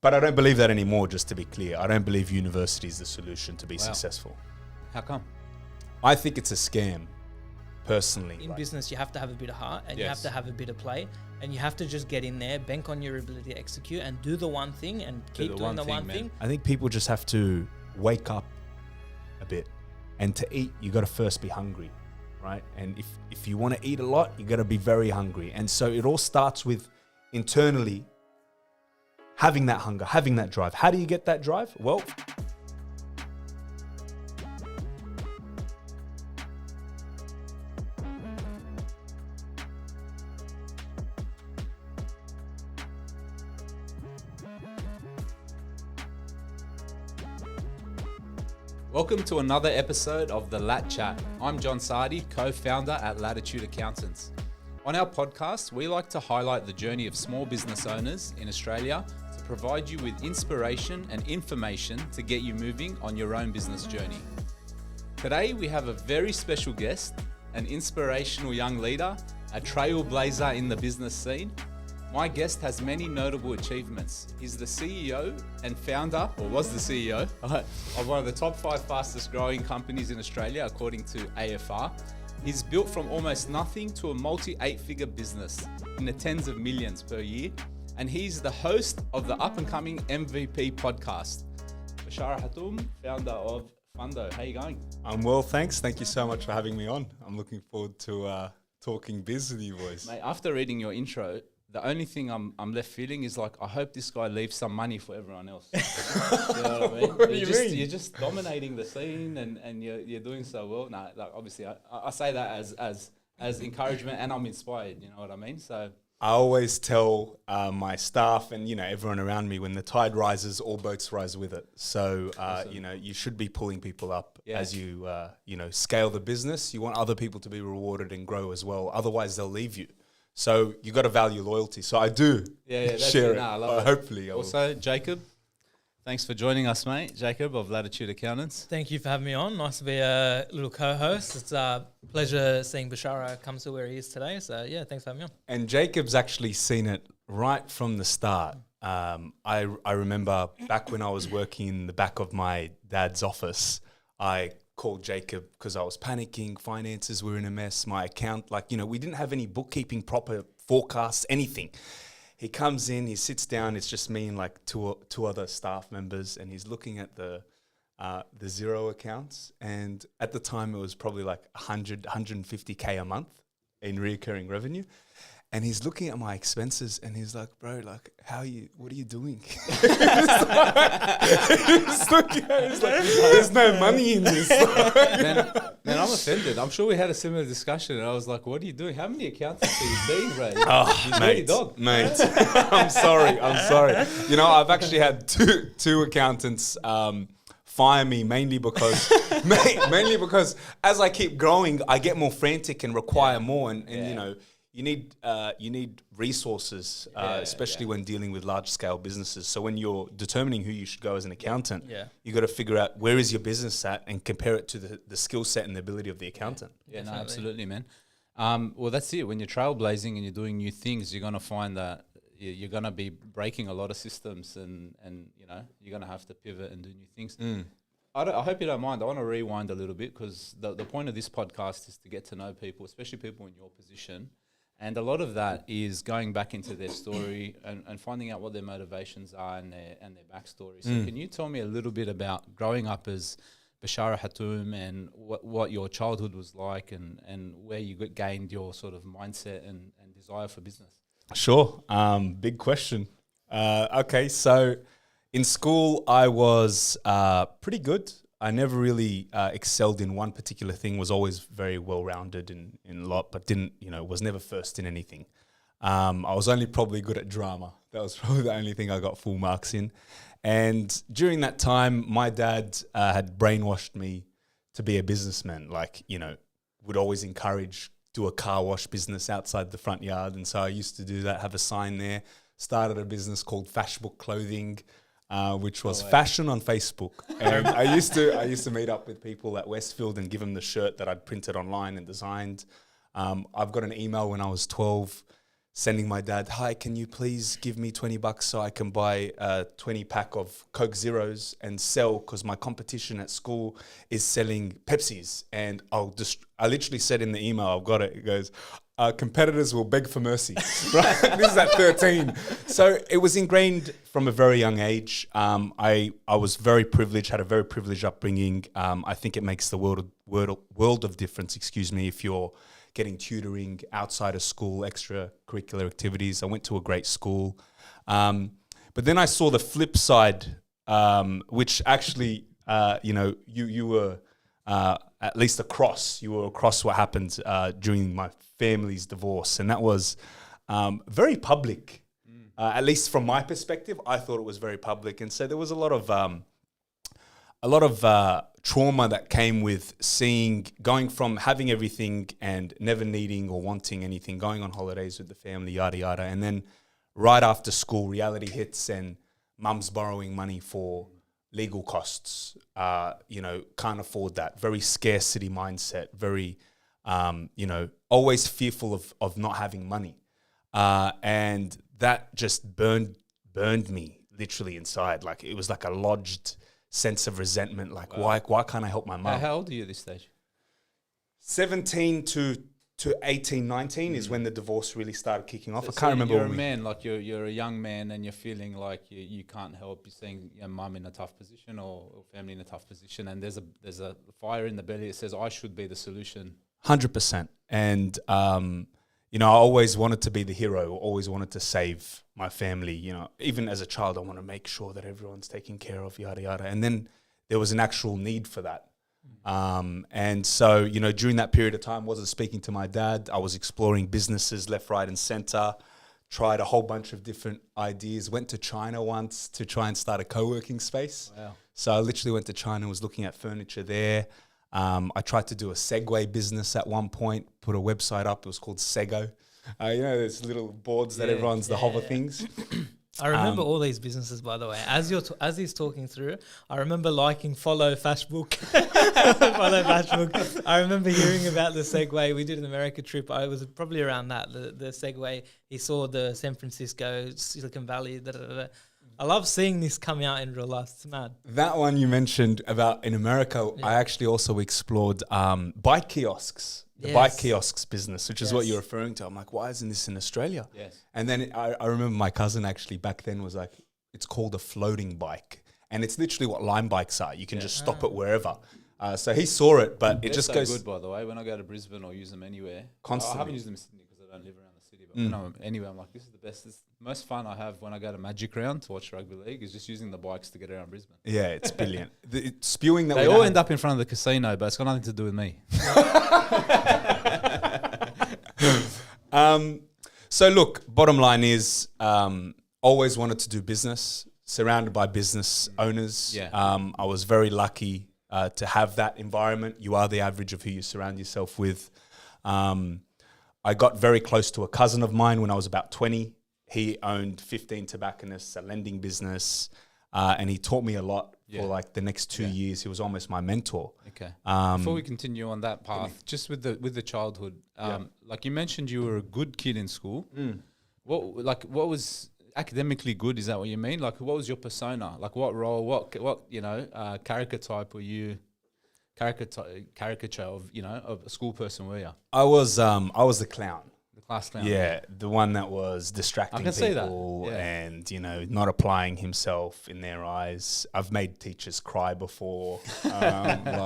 But I don't believe that anymore, just to be clear. I don't believe university is the solution to be successful. How come? I think it's a scam, personally. In business, you have to have a bit of heart and you have to have a bit of play, and you have to just get in there, bank on your ability to execute and do the one thing and keep doing the one thing. I think people just have to wake up a bit, and to eat, you got to first be hungry, right? And if you want to eat a lot, you got to be very hungry. And so it all starts with internally having that hunger, having that drive. How do you get that drive? Well, Welcome to another episode of The Lat Chat. I'm John Sardi, co-founder at Latitude Accountants. On our podcast, we like to highlight the journey of small business owners in Australia to provide you with inspiration and information to get you moving on your own business journey. Today, we have a very special guest, an inspirational young leader, a trailblazer in the business scene. My guest has many notable achievements. He's the CEO and founder, or was the CEO, of one of the top 5 fastest growing companies in Australia, according to AFR. He's built from almost nothing to a multi-8-figure business in the tens of millions per year. And he's the host of the up-and-coming MVP podcast. Bishara Hatoum, founder of Fundo. How you going? I'm well, thanks. Thank you so much for having me on. I'm looking forward to talking biz with you boys. Mate, after reading your intro, the only thing I'm left feeling is like, I hope this guy leaves some money for everyone else. You know what I mean? What do you mean? You're just dominating the scene and you're doing so well. No, like obviously I say that as encouragement, and I'm inspired, you know what I mean? So I always tell my staff and, everyone around me, when the tide rises, all boats rise with it. So, awesome. You should be pulling people up as you, scale the business. You want other people to be rewarded and grow as well. Otherwise, they'll leave you. So you got to value loyalty. So I do share it. I love it. Hopefully I will. Also, Jacob, thanks for joining us, mate. Jacob of Latitude Accountants. Thank you for having me on. Nice to be a little co-host. It's a pleasure seeing Bishara come to where he is today. So yeah, thanks for having me on. And Jacob's actually seen it right from the start. I remember back when I was working in the back of my dad's office, I called Jacob because I was panicking. Finances were in a mess. My account, we didn't have any bookkeeping, proper forecasts, anything. He comes in, he sits down. It's just me and like two other staff members, and he's looking at the zero accounts. And at the time, it was probably like 150K a month in reoccurring revenue. And he's looking at my expenses and he's like, bro, what are you doing? He's looking at it, he's like, there's no money in this. Man, I'm offended. I'm sure we had a similar discussion and I was like, what are you doing? How many accountants are you seeing, bro? Oh, mate. I'm sorry. I've actually had two accountants fire me mainly because as I keep growing, I get more frantic and require more and you need resources, especially when dealing with large scale businesses. So when you're determining who you should go as an accountant, you got to figure out where is your business at and compare it to the skill set and the ability of the accountant. Yeah, no, absolutely, man. Well, that's it. When you're trailblazing and you're doing new things, you're going to find that you're going to be breaking a lot of systems and you're going to have to pivot and do new things. I hope you don't mind. I want to rewind a little bit because the point of this podcast is to get to know people, especially people in your position. And a lot of that is going back into their story and finding out what their motivations are and their backstory. So can you tell me a little bit about growing up as Bishara Hatoum and what your childhood was like and where you gained your sort of mindset and desire for business? Sure. Big question. Okay, so in school I was pretty good. I never really excelled in one particular thing, was always very well-rounded in a lot, but was never first in anything. I was only probably good at drama. That was probably the only thing I got full marks in. And during that time, my dad had brainwashed me to be a businessman, would always encourage, do a car wash business outside the front yard. And so I used to do that, have a sign there, started a business called Fashbook Clothing, which was fashion on Facebook. And I used to meet up with people at Westfield and give them the shirt that I'd printed online and designed. I've got an email when I was 12 sending my dad, hi, can you please give me $20 so I can buy a 20 pack of Coke Zeros and sell, because my competition at school is selling Pepsis. And I literally said in the email, I've got it, it goes, competitors will beg for mercy. Right? This is at 13. So it was ingrained from a very young age. I was very privileged, had a very privileged upbringing. I think it makes the world of difference, if you're getting tutoring outside of school, extracurricular activities. I went to a great school. But then I saw the flip side, which actually, you were at least you were across what happened during my family's divorce. And that was very public, at least from my perspective. I thought it was very public. And so there was a lot of trauma that came with going from having everything and never needing or wanting anything, going on holidays with the family, yada, yada. And then right after school, reality hits and mum's borrowing money for legal costs, can't afford that. Very scarcity mindset, very, always fearful of not having money. And that just burned me literally inside. Like it was like a lodged sense of resentment, like why can't I help my mum? How old are you at this stage? 17 to 18, 19 is when the divorce really started kicking off. So, I can't remember. You're a man, like you're a young man, and you're feeling like you can't help. You're seeing your mum in a tough position or family in a tough position, and there's a fire in the belly that says I should be the solution. 100%. And I always wanted to be the hero. Always wanted to save my family. Even as a child, I want to make sure that everyone's taken care of, yada yada. And then there was an actual need for that. And so, during that period of time, wasn't speaking to my dad. I was exploring businesses left, right, and center. Tried a whole bunch of different ideas. Went to China once to try and start a co-working space. Wow. So I literally went to China, was looking at furniture there. I tried to do a Segway business at one point, put a website up. It was called Sego. There's little boards that everyone's the hover things. I remember all these businesses, by the way. As he's talking through, I remember liking Follow Fashbook. Follow Fashbook. I remember hearing about the Segway. We did an America trip. I was probably around that, the Segway. He saw the San Francisco, Silicon Valley, I love seeing this come out in real life. It's mad. That one you mentioned about in America, I actually also explored bike kiosks. The bike kiosks business, which is what you're referring to. I'm like, why isn't this in Australia? Yes. And then I remember my cousin actually back then was like, it's called a floating bike. And it's literally what Lime bikes are. You can just stop it wherever. So he saw it, but it just goes... good, by the way. When I go to Brisbane or use them anywhere. Constantly. I haven't used them in Sydney because I don't live around the city. But when I'm anywhere, I'm like, this is the best. This is the most fun I have when I go to Magic Round to watch rugby league is just using the bikes to get around Brisbane. Yeah, it's brilliant. Spewing that they all end up in front of the casino, but it's got nothing to do with me. So look, bottom line is always wanted to do business, surrounded by business owners. Yeah. I was very lucky to have that environment. You are the average of who you surround yourself with. I got very close to a cousin of mine when I was about 20. He owned 15 tobacconists, a lending business, and he taught me a lot for like the next 2 years. He was almost my mentor. Okay. Before we continue on that path, just with the childhood, like you mentioned, you were a good kid in school. What was academically good? Is that what you mean? Like, what was your persona? Like, what role? What character type were you? Caricature of of a school person were you? I was the clown. The class clown. Yeah, the one that was distracting people and not applying himself in their eyes. I've made teachers cry before. I've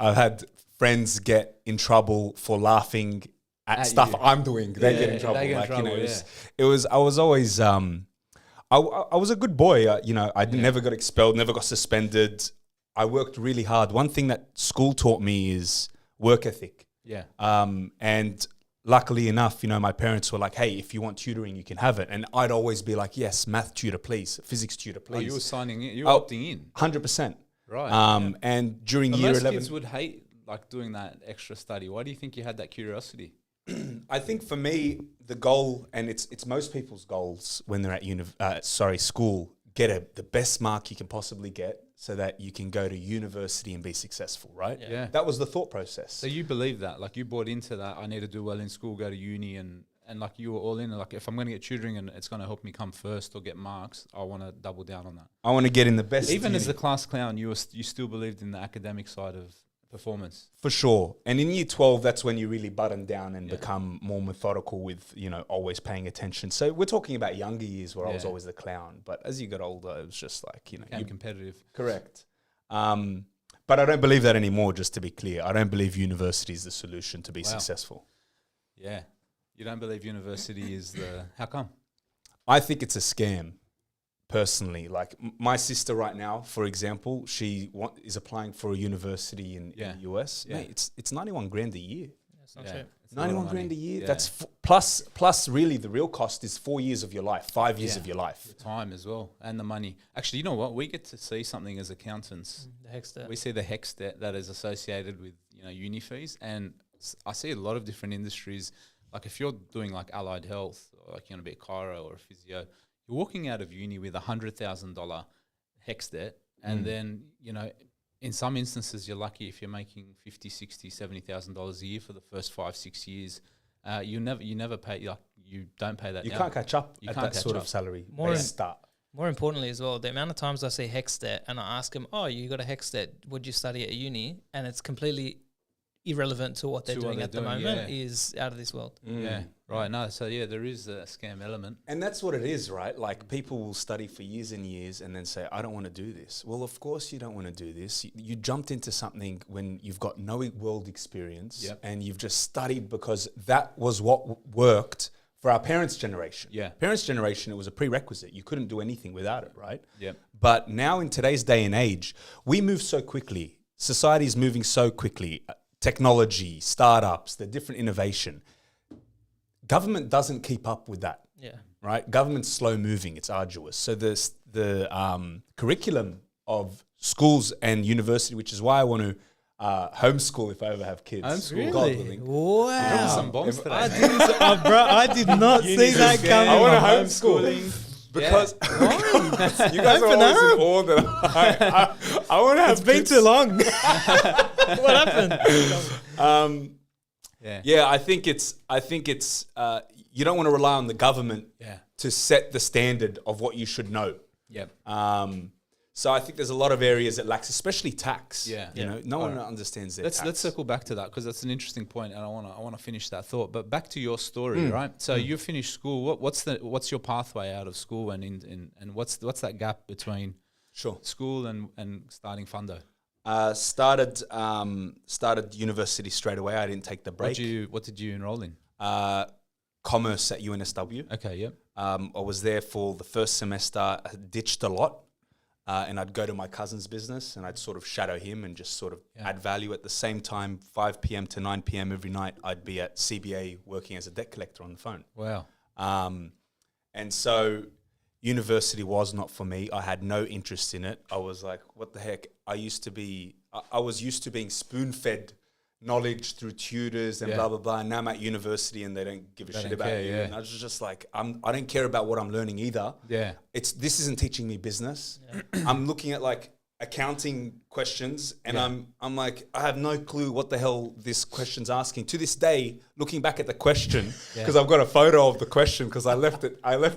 had friends get in trouble for laughing at stuff I'm doing. They get in trouble. It was. I was always. I was a good boy. I never got expelled. Never got suspended. I worked really hard. One thing that school taught me is work ethic. Yeah. And luckily enough, my parents were like, hey, if you want tutoring, you can have it. And I'd always be like, yes, math tutor, please. Physics tutor, please. Oh, you were signing in. You were opting in. 100%. Right. And during but year most 11... kids would hate doing that extra study. Why do you think you had that curiosity? I think for me, the goal, and it's most people's goals when they're at school, get the best mark you can possibly get so that you can go to university and be successful, right? Yeah. That was the thought process. So you believe that, like you bought into that, I need to do well in school, go to uni and and like you were all in, like if I'm going to get tutoring and it's going to help me come first or get marks, I want to double down on that. I want to get in the best. Even as the class clown, you still believed in the academic side of performance. For sure. And in year 12, that's when you really button down and become more methodical with, always paying attention. So we're talking about younger years where I was always the clown. But as you got older, it was just like, Became competitive. Correct. But I don't believe that anymore, just to be clear. I don't believe university is the solution to be successful. Yeah. You don't believe university is the... How come? I think it's a scam, personally. Like my sister right now, for example, she is applying for a university in the US. Yeah. Mate, it's 91 grand a year. That's not cheap. 91 grand a year. Yeah. That's plus really the real cost is 4 years of your life, 5 years of your life. The time as well and the money. Actually, you know what? We get to see something as accountants. The HECS debt. We see the HECS debt that is associated with uni fees, and I see a lot of different industries. Like if you're doing like allied health, or like you want to be a chiro or a physio, you're walking out of uni with $100,000 HECS debt, and then in some instances, you're lucky if you're making $50,000, $60,000, $70,000 a year for the first 5-6 years. You never pay. Like you don't pay that. You down. can't catch up You at can't that catch sort up. of salary. More importantly as well, the amount of times I see HECS debt and I ask them, "Oh, you got a HECS debt? Would you study at uni?" And it's completely irrelevant to what they're doing at the moment. Is out of this world. Yeah, right. No, so there is a scam element, and that's what it is, right? Like people will study for years and years and then say, "I don't want to do this." Well, of course you don't want to do this. You jumped into something when you've got no world experience, and you've just studied because that was what worked for our parents' generation. Yeah, parents' generation, it was a prerequisite. You couldn't do anything without it, right? Yeah. But now in today's day and age, we move so quickly. Society is moving so quickly. Technology, startups, the different innovation. Government doesn't keep up with that. Yeah. Right? Government's slow moving. It's arduous. So the curriculum of schools and university, which is why I want to homeschool if I ever have kids. Homeschool? God willing. Wow. some bombs today. I did not see that coming. I want to homeschool. Because you guys are always in awe that I want to have. It's been too long. What happened? I think it's you don't want to rely on the government to set the standard of what you should know. Yep. So I think there's a lot of areas that lacks, especially tax. Yeah. No one understands their tax. Let's circle back to that because that's an interesting point, and I want to finish that thought. But back to your story, right? So you finished school. What's your pathway out of school, and what's that gap between school and starting Fundo? Started university straight away. I didn't take the break. What did you enroll in? Commerce at UNSW. Okay. Yep. I was there for the first semester. I ditched a lot. And I'd go to my cousin's business and I'd sort of shadow him and just sort of add value. At the same time, 5 p.m. to 9 p.m. every night, I'd be at CBA working as a debt collector on the phone. Wow. And so university was not for me. I had no interest in it. I was like, what the heck? I was used to being spoon-fed knowledge through tutors and blah, blah, blah. And now I'm at university and they don't give a shit about you. And I was just like, I don't care about what I'm learning either. Yeah. This isn't teaching me business. Yeah. I'm looking at like accounting questions and I'm like, I have no clue what the hell this question's asking. To this day, looking back at the question, because I've got a photo of the question because I left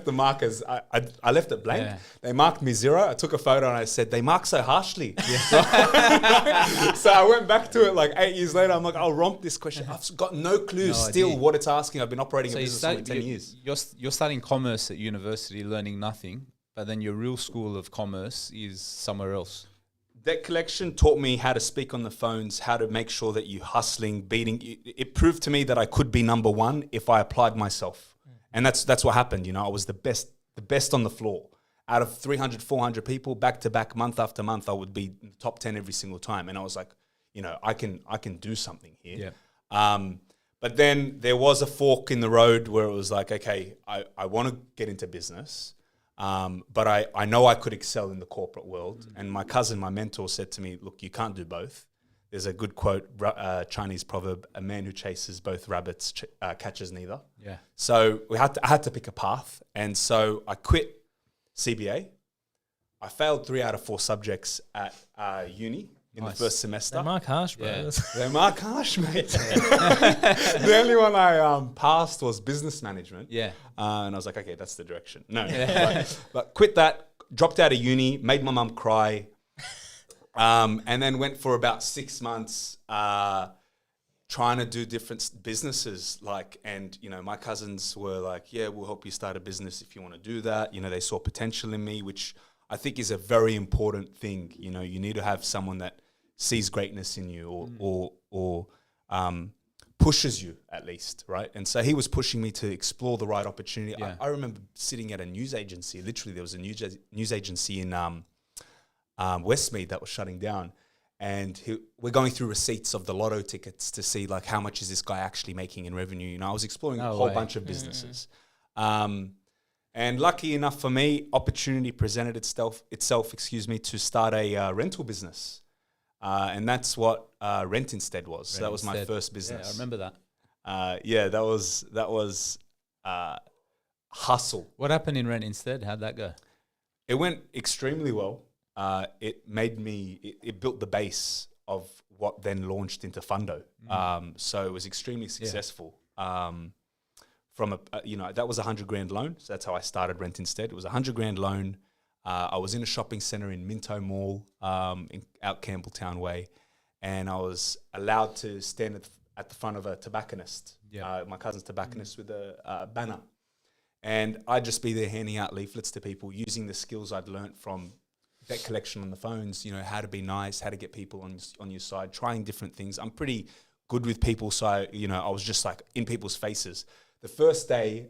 the markers, I left it blank. Yeah. They marked me 0. I took a photo and I said, they mark so harshly. Yeah. So I went back to it like 8 years later. I'm like, I'll romp this question. I've got no clue still what it's asking. I've been operating a business for 10 years. You're studying commerce at university, learning nothing, but then your real school of commerce is somewhere else. Debt collection taught me how to speak on the phones, how to make sure that you're hustling, beating. It proved to me that I could be number one if I applied myself. And that's what happened. I was the best on the floor. Out of 300, 400 people, back to back, month after month, I would be in the top 10 every single time. And I was like, I can do something here. Yeah. But then there was a fork in the road where it was like, okay, I want to get into business. But I know I could excel in the corporate world. And my cousin, my mentor, said to me, look, you can't do both. There's a good quote, Chinese proverb, a man who chases both rabbits catches neither. Yeah. So I had to pick a path. And so I quit CBA. I failed 3 out of 4 subjects at uni. in the first semester. They mark harsh, bro. Yeah. They mark harsh, mate. The only one I passed was business management. Yeah. And I was like, okay, that's the direction. No. But quit that, dropped out of uni, made my mum cry. And then went for about 6 months trying to do different businesses. And my cousins were like, yeah, we'll help you start a business if you want to do that. They saw potential in me, which I think is a very important thing. You need to have someone that sees greatness in you or pushes you at least, right? And so he was pushing me to explore the right opportunity. Yeah. I remember sitting at a news agency. Literally, there was a news agency in Westmead that was shutting down. And we're going through receipts of the lotto tickets to see how much is this guy actually making in revenue. I was exploring a whole bunch of businesses. And lucky enough for me, opportunity presented itself, to start a rental business. And that's what Rent Instead was. So that was my first business. Yeah, I remember that. That was hustle. What happened in Rent Instead? How'd that go? It went extremely well. It built the base of what then launched into Fundo. So it was extremely successful. From that was $100,000 loan. So that's how I started Rent Instead. It was $100,000 loan. I was in a shopping center in Minto Mall, out Campbelltown Way, and I was allowed to stand at the front of a tobacconist, my cousin's tobacconist, with a banner, and I'd just be there handing out leaflets to people, using the skills I'd learnt from debt collection on the phones. How to be nice, how to get people on your side, trying different things. I'm pretty good with people, so I was just in people's faces. The first day,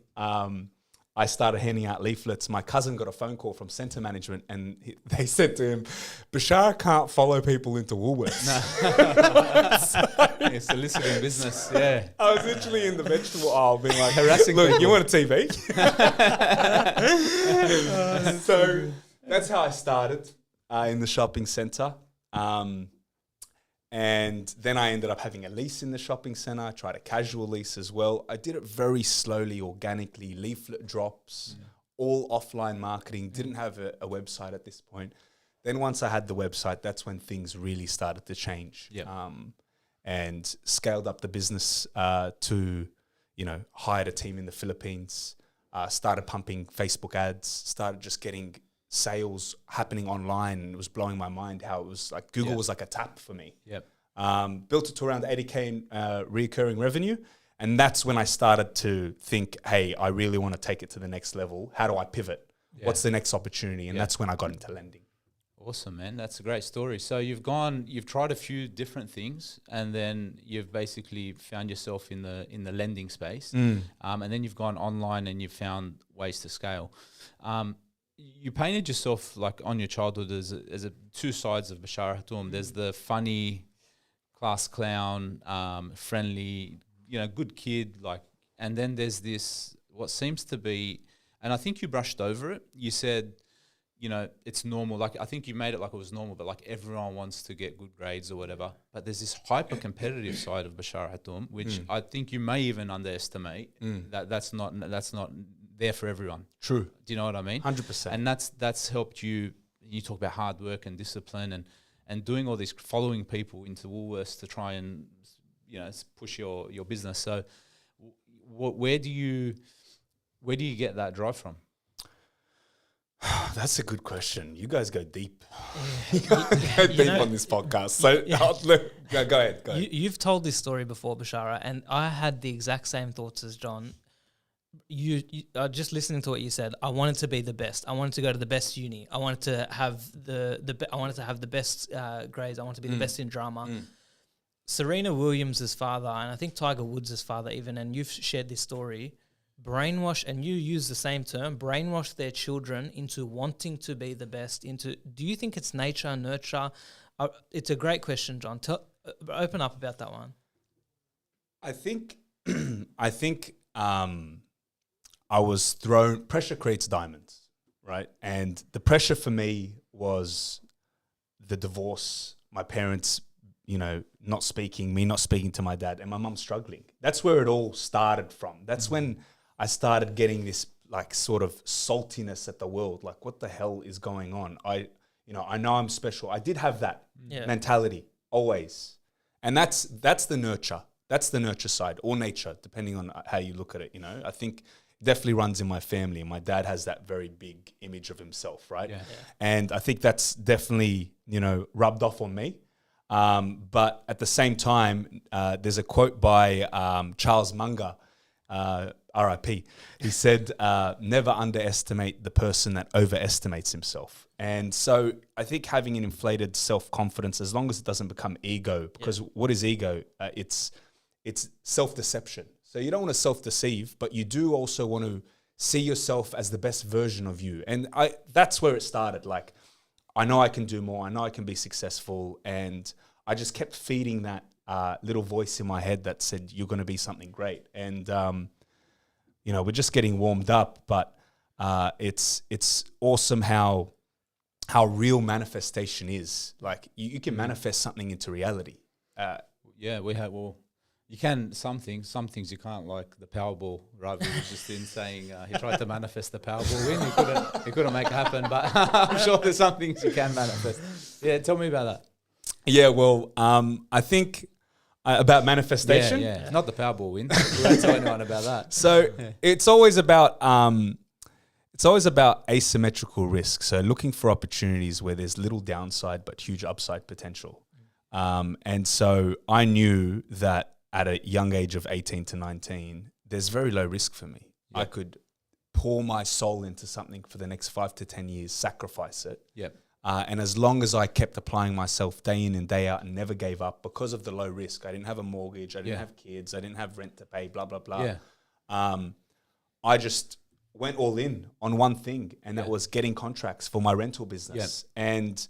I started handing out leaflets. My cousin got a phone call from centre management, and they said to him, Bishara can't follow people into Woolworths. It's soliciting business, yeah. I was literally in the vegetable aisle being like, harassing look, people. You want a TV? So that's how I started in the shopping centre. And then I ended up having a lease in the shopping centre. I tried a casual lease as well. I did it very slowly, organically, leaflet drops, all offline marketing. Didn't have a website at this point. Then once I had the website, that's when things really started to change. And scaled up the business to, hired a team in the Philippines, started pumping Facebook ads, started just getting sales happening online. It was blowing my mind how it was Google was like a tap for me. Built it to around 80K in recurring revenue. And that's when I started to think, hey, I really want to take it to the next level. How do I pivot? What's the next opportunity? And that's when I got into lending. Awesome, man. That's a great story. So you've tried a few different things, and then you've basically found yourself in the lending space. And then you've gone online and you've found ways to scale. You painted yourself on your childhood as two sides of Bishara Hatoum. There's the funny class clown, friendly, good kid, and then there's this, what seems to be, and I think you brushed over it. You said, it's normal. I think you made it like it was normal, but everyone wants to get good grades or whatever. But there's this hyper competitive side of Bishara Hatoum, which I think you may even underestimate. That's not there for everyone. True. Do you know what I mean? 100%. And that's helped you. You talk about hard work and discipline and doing all this, following people into Woolworths to try and push your business. So where do you get that drive from? That's a good question. You guys go deep. Go deep on this podcast. So go ahead. You've told this story before, Bishara, and I had the exact same thoughts as John. You just listening to what you said. I wanted to be the best. I wanted to go to the best uni. I wanted to have I wanted to have the best grades. I wanted to be the best in drama. Serena Williams' father, and I think Tiger Woods' father even, and you've shared this story, brainwash, and you use the same term, brainwash their children into wanting to be the best. Do you think it's nature, nurture? It's a great question, John. Open up about that one. I think I was thrown, pressure creates diamonds, right? And the pressure for me was the divorce, my parents, not speaking, me not speaking to my dad, and my mum struggling. That's where it all started from. That's when I started getting this sort of saltiness at the world. What the hell is going on? I know I'm special. I did have that Yeah. mentality always. And that's the nurture. That's the nurture side, or nature, depending on how you look at it. I think it definitely runs in my family. And my dad has that very big image of himself, right? Yeah. And I think that's definitely, rubbed off on me. But at the same time, there's a quote by Charles Munger, RIP. He said, never underestimate the person that overestimates himself. And so I think having an inflated self-confidence, as long as it doesn't become ego, because what is ego? It's self-deception. So you don't want to self-deceive, but you do also want to see yourself as the best version of you. And that's where it started. Like, I know I can do more. I know I can be successful. And I just kept feeding that little voice in my head that said, you're going to be something great. And, we're just getting warmed up, but it's awesome how real manifestation is. Like, you can manifest something into reality. You can some things you can't, like the Powerball. Ravi was just in saying he tried to manifest the Powerball win. He couldn't make it happen, but I'm sure there's some things you can manifest. Yeah, tell me about that. Yeah, well, I think about manifestation. Yeah, not the Powerball win. We won't tell anyone about that. So it's always about asymmetrical risk. So looking for opportunities where there's little downside but huge upside potential. And so I knew that at a young age of 18 to 19, there's very low risk for me. Yep. I could pour my soul into something for the next 5 to 10 years, sacrifice it. Yep. And as long as I kept applying myself day in and day out and never gave up because of the low risk, I didn't have a mortgage, I didn't have kids, I didn't have rent to pay, blah, blah, blah. Yeah. I just went all in on one thing, and that was getting contracts for my rental business. Yep. And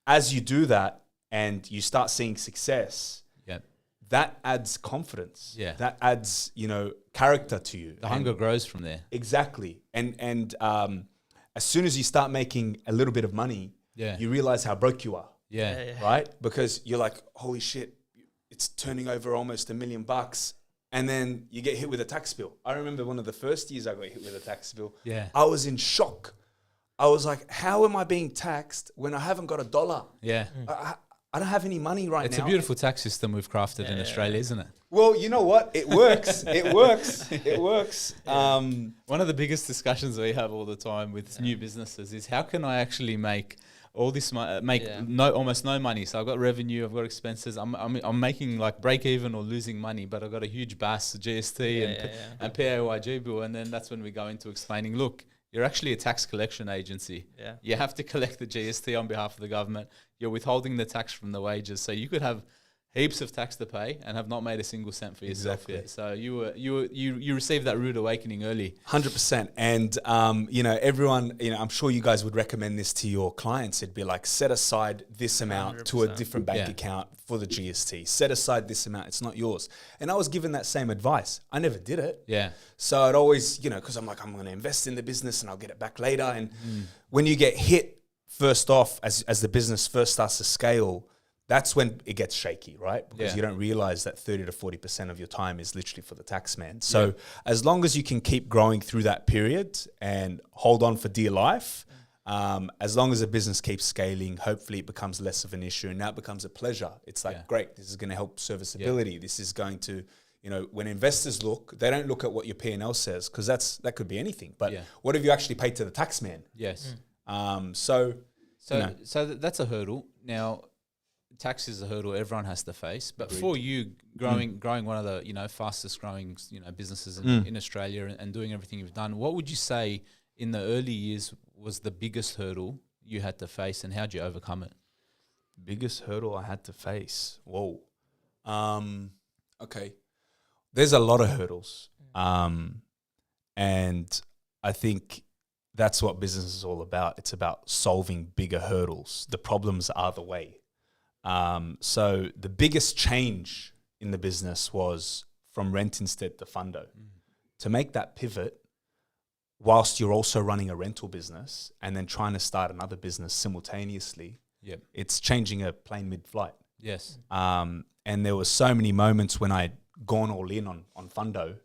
as you do that and you start seeing success, that adds confidence. Yeah. That adds, character to you. The hunger grows from there. Exactly. And as soon as you start making a little bit of money, you realize how broke you are. Yeah. Right? Because you're like, holy shit, it's turning over almost $1 million. And then you get hit with a tax bill. I remember one of the first years I got hit with a tax bill. Yeah. I was in shock. I was like, how am I being taxed when I haven't got $1? Yeah. I don't have any money right now. It's a beautiful tax system we've crafted in Australia, isn't it? Well, you know what? It works. It works. It works. One of the biggest discussions we have all the time with new businesses is how can I actually make all this almost no money. So I've got revenue, I've got expenses. I'm making like break even or losing money, but I've got a huge BAS, GST, and PAYG bill. And then that's when we go into explaining, look, you're actually a tax collection agency. Yeah. You have to collect the GST on behalf of the government. You're withholding the tax from the wages. So you could have heaps of tax to pay and have not made a single cent for yourself yet. So you received that rude awakening early. 100%. And everyone, I'm sure you guys would recommend this to your clients. It'd be like, set aside this amount 100%. To a different bank account for the GST. Set aside this amount. It's not yours. And I was given that same advice. I never did it. Yeah. So I'd always, because I'm like, I'm going to invest in the business and I'll get it back later. And when you get hit first off, as the business first starts to scale, that's when it gets shaky, right? Because you don't realize that 30 to 40% of your time is literally for the tax man. So as long as you can keep growing through that period and hold on for dear life, as long as the business keeps scaling, hopefully it becomes less of an issue and now it becomes a pleasure. It's like, great, this is going to help serviceability. This is going to, when investors look, they don't look at what your P&L says because that could be anything. But what have you actually paid to the tax man? Yes. So that's a hurdle. Now, tax is a hurdle everyone has to face, but for you growing one of the fastest growing businesses in Australia and doing everything you've done, what would you say in the early years was the biggest hurdle you had to face, and how'd you overcome it? Biggest hurdle I had to face. Whoa. Okay. There's a lot of hurdles, and I think that's what business is all about. It's about solving bigger hurdles. The problems are the way. So the biggest change in the business was from rent instead to Fundo. To make that pivot whilst you're also running a rental business and then trying to start another business simultaneously, it's changing a plane mid-flight. Yes. And there were so many moments when I'd gone all in on Fundo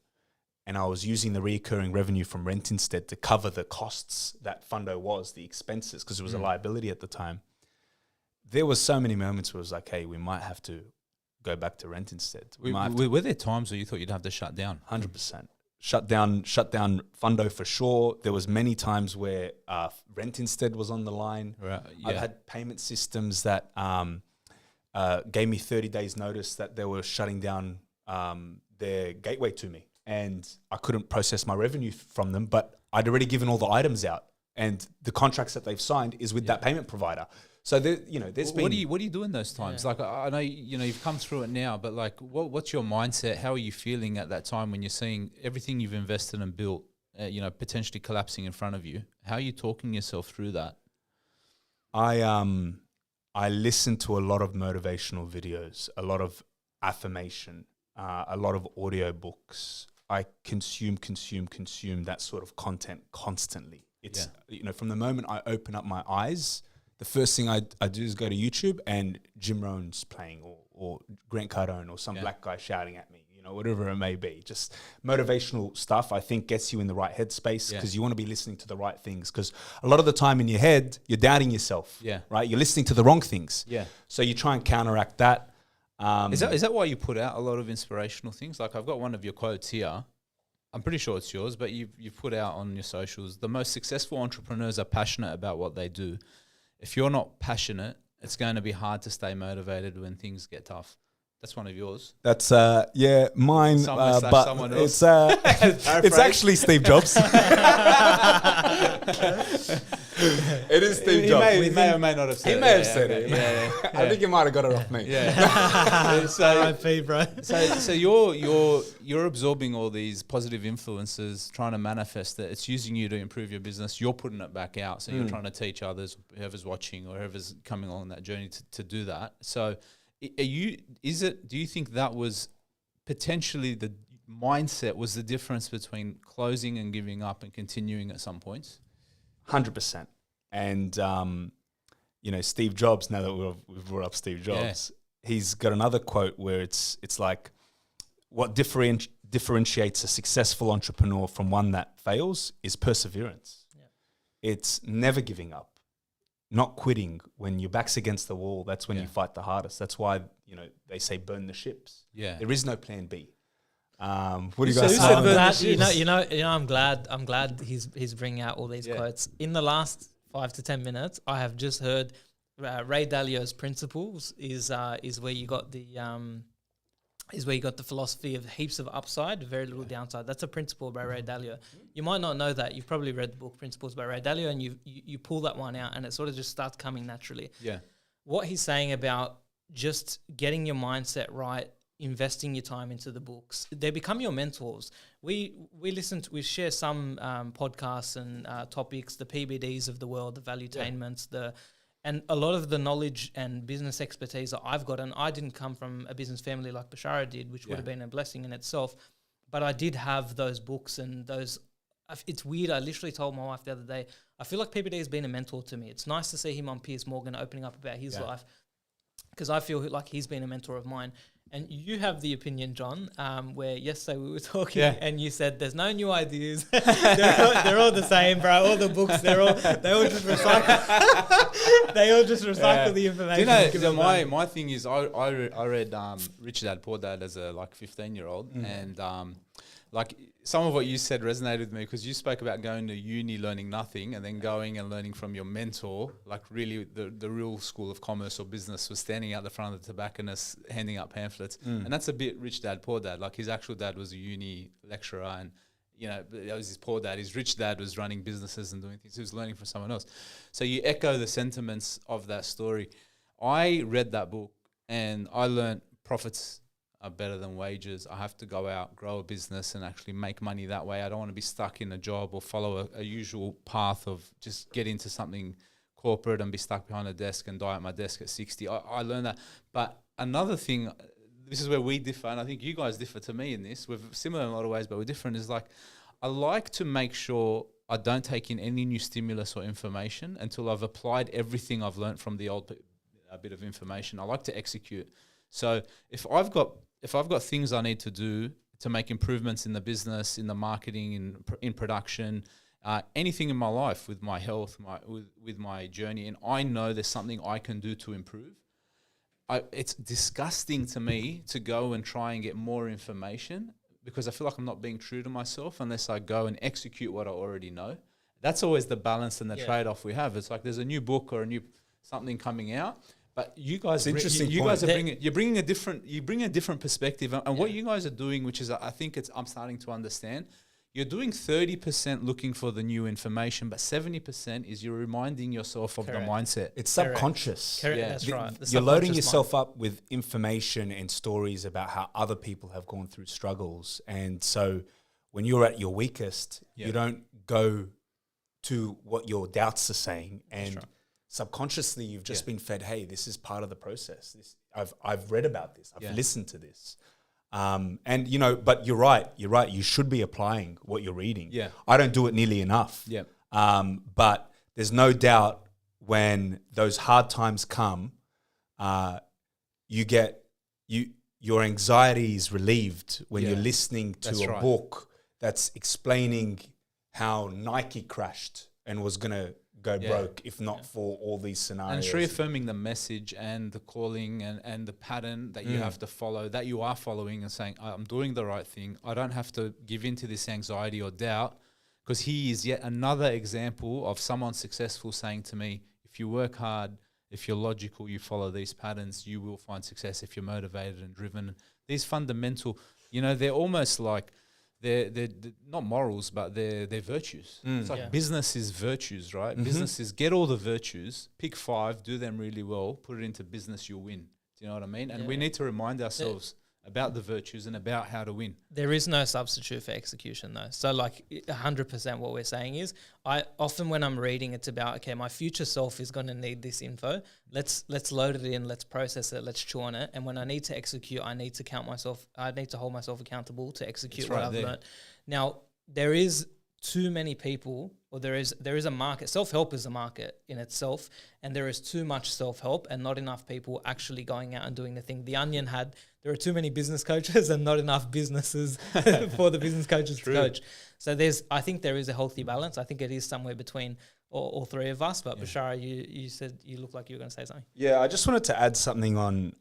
and I was using the recurring revenue from rent instead to cover the costs that Fundo was, the expenses, because it was a liability at the time. There was so many moments where it was like, hey, we might have to go back to rent instead. Were there times where you thought you'd have to shut down? 100%. Shut down Fundo for sure. There was many times where rent instead was on the line. Right. Yeah. I've had payment systems that gave me 30 days notice that they were shutting down their gateway to me, and I couldn't process my revenue from them, but I'd already given all the items out, and the contracts that they've signed is with that payment provider. So there, there's been. What do you do in those times? Yeah. Like I know you've come through it now, but like what's your mindset? How are you feeling at that time when you're seeing everything you've invested and built, potentially collapsing in front of you? How are you talking yourself through that? I listen to a lot of motivational videos, a lot of affirmation, a lot of audio books. I consume that sort of content constantly. It's from the moment I open up my eyes, the first thing I do is go to YouTube and Jim Rohn's playing or Grant Cardone or some black guy shouting at me, whatever it may be. Just motivational stuff, I think, gets you in the right headspace because you want to be listening to the right things. Because a lot of the time in your head, you're doubting yourself, right? You're listening to the wrong things. Yeah. So you try and counteract that. Is that why you put out a lot of inspirational things? Like I've got one of your quotes here. I'm pretty sure it's yours, but you've put out on your socials, the most successful entrepreneurs are passionate about what they do. If you're not passionate, it's going to be hard to stay motivated when things get tough. That's one of yours. That's mine. Someone but someone else. It's actually Steve Jobs. It is Steve Jobs. He may or may not have said it. He may have said it. Yeah. I think he might have got it off me. Yeah. RIP, bro. So you're absorbing all these positive influences, trying to manifest it. It's using you to improve your business. You're putting it back out. So you're trying to teach others, whoever's watching or whoever's coming along that journey to do that. So do you think that was potentially the mindset was the difference between closing and giving up and continuing at some points? 100%. And, Steve Jobs, now that we've brought up Steve Jobs, he's got another quote where it's like, what differentiates a successful entrepreneur from one that fails is perseverance. Yeah. It's never giving up, not quitting. When your back's against the wall, that's when you fight the hardest. That's why, they say burn the ships. Yeah. There is no plan B. What do you guys say? I'm glad he's bringing out all these quotes. In the last 5 to 10 minutes, I have just heard Ray Dalio's principles is where you got the philosophy of heaps of upside, very little downside. That's a principle by Ray Dalio. You might not know that. You've probably read the book Principles by Ray Dalio, and you pull that one out, and it sort of just starts coming naturally. Yeah. What he's saying about just getting your mindset right, investing your time into the books, they become your mentors. We share some podcasts and topics, the PBDs of the world, the valuetainments, and a lot of the knowledge and business expertise that I've got, and I didn't come from a business family like Bishara did, which would have been a blessing in itself, but I did have those books and those. It's weird. I literally told my wife the other day, I feel like PBD has been a mentor to me. It's nice to see him on Piers Morgan opening up about his life, because I feel like he's been a mentor of mine. And you have the opinion, John, where yesterday we were talking and you said there's no new ideas. they're all the same, bro. All the books, they all just recycle. They all just recycle the information. My thing is, I read Rich Dad Poor Dad as a 15-year-old, and some of what you said resonated with me, because you spoke about going to uni learning nothing and then going and learning from your mentor, like really the real school of commerce or business was standing out the front of the tobacconist handing out pamphlets. And that's a bit Rich Dad Poor Dad. Like his actual dad was a uni lecturer, and that was his poor dad. His rich dad was running businesses and doing things. He was learning from someone else. So you echo the sentiments of that story. I read that book and I learned profits are better than wages. I have to go out, grow a business and actually make money that way. I don't want to be stuck in a job or follow a usual path of just get into something corporate and be stuck behind a desk and die at my desk at 60. I learned that. But another thing, this is where we differ, and I think you guys differ to me in this. We're similar in a lot of ways, but we're different, is like I like to make sure I don't take in any new stimulus or information until I've applied everything I've learned from the old bit of information. I like to execute. So if I've got things I need to do to make improvements in the business, in the marketing, in production, anything in my life, with my health, with my journey, and I know there's something I can do to improve. It's disgusting to me to go and try and get more information, because I feel like I'm not being true to myself unless I go and execute what I already know. That's always the balance and the trade-off we have. It's like there's a new book or a new something coming out, but you guys, you guys are bringing a different perspective, and what you guys are doing, which is I think I'm starting to understand. You're doing 30% looking for the new information, but 70% is you're reminding yourself of the mindset. It's subconscious. Correct. Yeah. That's right. You're loading yourself up with information and stories about how other people have gone through struggles. And so when you're at your weakest, you don't go to what your doubts are saying. And subconsciously, you've just been fed, hey, this is part of the process. I've read about this. I've listened to this. And but you're right. You should be applying what you're reading. Yeah. I don't do it nearly enough. Yeah. But there's no doubt when those hard times come, your anxiety is relieved when you're listening to a book that's explaining how Nike crashed and was going to go broke if not for all these scenarios. And it's reaffirming the message and the calling and the pattern that you have to follow, that you are following, and saying, I'm doing the right thing. I don't have to give in to this anxiety or doubt, because he is yet another example of someone successful saying to me, if you work hard, if you're logical, you follow these patterns, you will find success if you're motivated and driven. These fundamental, they're almost like, they're not morals, but they're virtues. It's like business is virtues, right? Mm-hmm. Business is get all the virtues, pick 5, do them really well, put it into business, you'll win. Do you know what I mean? And we need to remind ourselves about the virtues and about how to win. There is no substitute for execution though. So 100% what we're saying is, I often when I'm reading, it's about, okay, my future self is going to need this info. Let's load it in, let's process it, let's chew on it. And when I need to execute, I need to hold myself accountable to execute what I've learned. Now, there is too many people, or there is a market. Self-help is a market in itself, and there is too much self-help and not enough people actually going out and doing the thing. The Onion there are too many business coaches and not enough businesses for the business coaches to coach. So I think there is a healthy balance. I think it is somewhere between all three of us. But Bishara, you said you look like you were going to say something. Yeah, I just wanted to add something on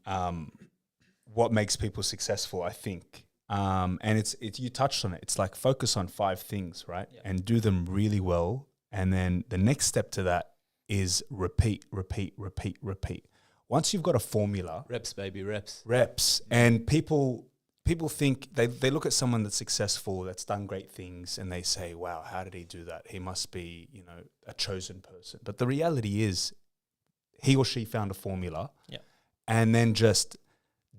what makes people successful, I think. And it's you touched on it. It's like focus on 5 things, right? Yeah. And do them really well. And then the next step to that is repeat. Once you've got a formula, reps, baby, reps. And people think they look at someone that's successful, that's done great things, and they say, wow, how did he do that? He must be, a chosen person. But the reality is he or she found a formula and then just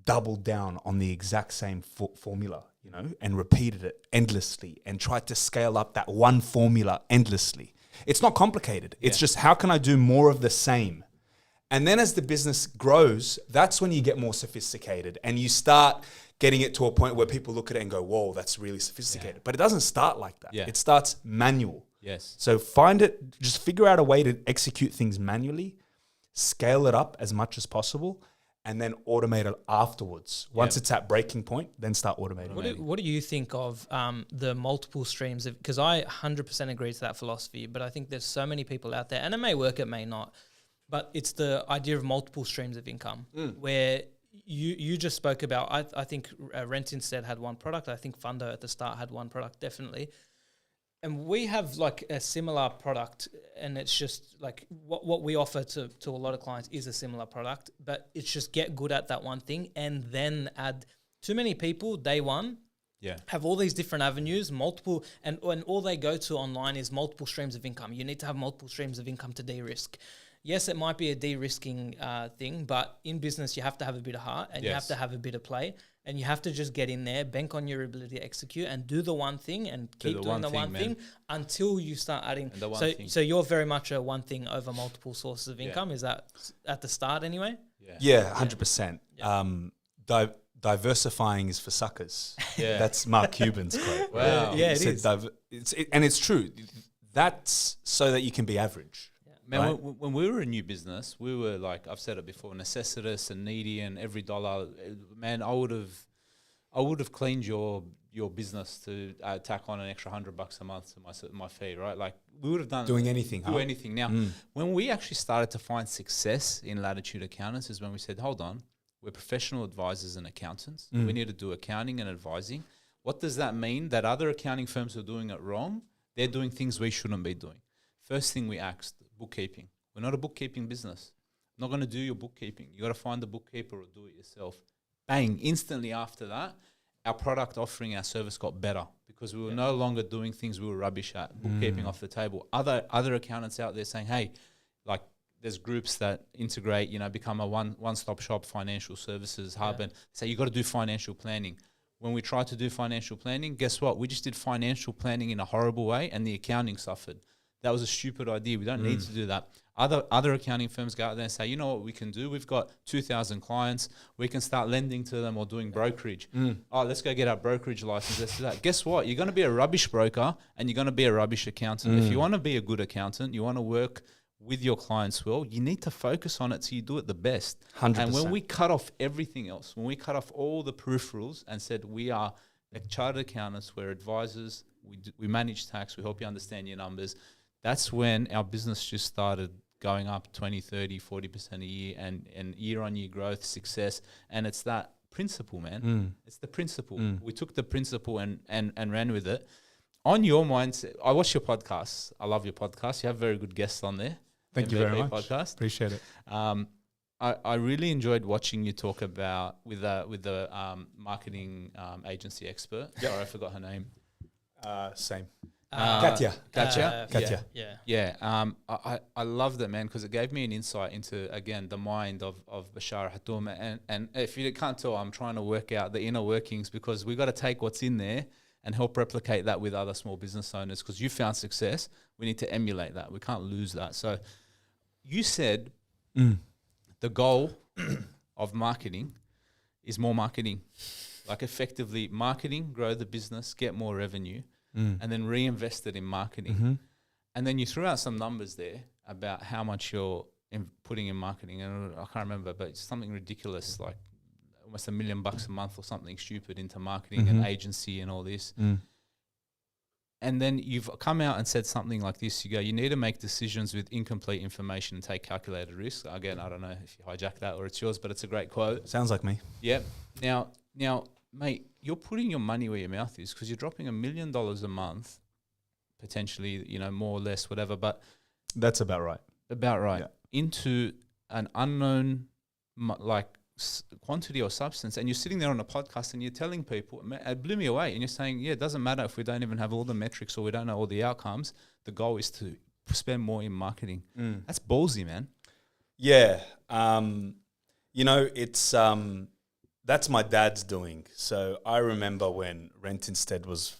doubled down on the exact same formula, and repeated it endlessly and tried to scale up that one formula endlessly. It's not complicated. It's just, how can I do more of the same? And then as the business grows, that's when you get more sophisticated and you start getting it to a point where people look at it and go, whoa, that's really sophisticated. Yeah. But it doesn't start like that. Yeah. It starts manual. Yes. So just figure out a way to execute things manually, scale it up as much as possible, and then automate it afterwards. Once it's at breaking point, then start automating. What do you think of the multiple streams of, because I 100% agree to that philosophy, but I think there's so many people out there, and it may work, it may not, but it's the idea of multiple streams of income where you just spoke about, I think Rent Instead had one product. I think Fundo at the start had one product, definitely. And we have like a similar product, and it's just like what we offer to a lot of clients is a similar product, but it's just get good at that one thing and then add. Too many people, day one, have all these different avenues, multiple, and all they go to online is multiple streams of income. You need to have multiple streams of income to de-risk. Yes, it might be a de-risking thing, but in business, you have to have a bit of heart and you have to have a bit of play, and you have to just get in there, bank on your ability to execute and do the one thing and keep doing the one thing until you start adding. So you're very much a one thing over multiple sources of income. Is that at the start anyway? Yeah, 100%. Diversifying is for suckers. Yeah. That's Mark Cuban's quote. Wow. Yeah, it is. And it's true. That's so that you can be average. Man, right? when we were a new business, we were like, I've said it before, necessitous and needy, and every dollar, man, I would I would have cleaned your business to tack on an extra $100 a month to my fee, right? Like we would have done anything. Anything. Now, when we actually started to find success in Latitude Accountants is when we said, hold on, we're professional advisors and accountants. We need to do accounting and advising. What does that mean? That other accounting firms are doing it wrong. They're doing things we shouldn't be doing. First thing we asked, bookkeeping. We're not a bookkeeping business. I'm not going to do your bookkeeping. You got to find the bookkeeper or do it yourself. Bang, instantly after that, our product offering, our service got better because we were no longer doing things we were rubbish at, bookkeeping off the table. Other accountants out there saying, hey, like there's groups that integrate, become a one-stop shop financial services hub and say you got to do financial planning. When we tried to do financial planning, guess what? We just did financial planning in a horrible way and the accounting suffered. That was a stupid idea. We don't need to do that. Other accounting firms go out there and say, you know what we can do? We've got 2,000 clients. We can start lending to them or doing brokerage. Oh, let's go get our brokerage license. Let's do that. Guess what? You're going to be a rubbish broker and you're going to be a rubbish accountant. If you want to be a good accountant, you want to work with your clients well, you need to focus on it so you do it the best. 100%. And when we cut off everything else, when we cut off all the peripherals and said we are like chartered accountants, we're advisors, we manage tax, we help you understand your numbers, that's when our business just started going up 20, 30, 40% a year and year-on-year growth, success. And it's that principle, man. It's the principle. We took the principle and ran with it. On your mindset, I watch your podcasts. I love your podcast. You have very good guests on there. Thank you very much. Podcast. Appreciate it. I really enjoyed watching you talk about with the marketing agency expert. Sorry, I forgot her name. Same. Katya. Katya. Yeah. I loved it, man, because it gave me an insight into, again, the mind of Bishara Hatoum. And if you can't tell, I'm trying to work out the inner workings because we got to take what's in there and help replicate that with other small business owners because you found success. We need to emulate that. We can't lose that. So you said the goal of marketing is more marketing, like effectively marketing, grow the business, get more revenue, and then reinvest it in marketing. And then you threw out some numbers there about how much you're putting in marketing. And I can't remember, but it's something ridiculous, like almost $1 million a month or something stupid into marketing and agency and all this. And then you've come out and said something like this. You go, you need to make decisions with incomplete information and take calculated risks. Again, I don't know if you hijack that or it's yours, but it's a great quote. Sounds like me. Yep. Now, mate, you're putting your money where your mouth is because you're dropping $1 million a month, potentially, more or less, whatever. But that's about right. Into an unknown, quantity or substance, and you're sitting there on a podcast and you're telling people, it blew me away, and you're saying, it doesn't matter if we don't even have all the metrics or we don't know all the outcomes, the goal is to spend more in marketing. That's ballsy, man. Yeah. It's that's my dad's doing. So I remember when Rent Instead was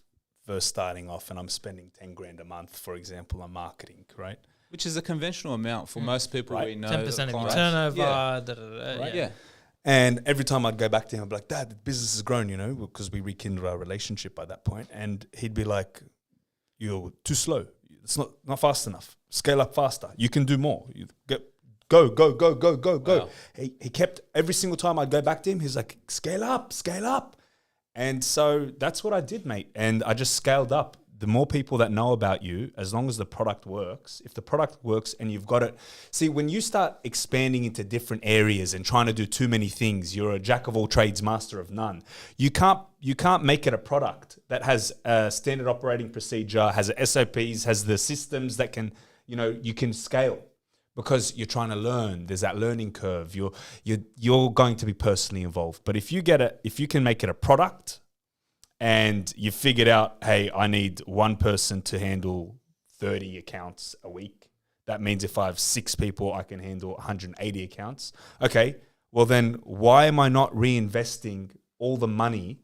first starting off and I'm spending 10 grand a month, for example, on marketing, right? Which is a conventional amount for most people we know. 10% of your turnover. Yeah. And every time I'd go back to him, I'd be like, Dad, the business has grown, because we rekindled our relationship by that point. And he'd be like, you're too slow. It's not fast enough. Scale up faster. You can do more. Go. Wow. He kept, every single time I'd go back to him, he's like, scale up. And so that's what I did, mate. And I just scaled up. The more people that know about you, as long as the product works, if the product works and you've got it. See, when you start expanding into different areas and trying to do too many things, you're a jack of all trades, master of none. You can't make it a product that has a standard operating procedure, has SOPs, has the systems that can, you can scale. Because you're trying to learn, there's that learning curve. You're going to be personally involved. But if you can make it a product, and you figured out, hey, I need one person to handle 30 accounts a week. That means if I have 6 people, I can handle 180 accounts. Okay, well then why am I not reinvesting all the money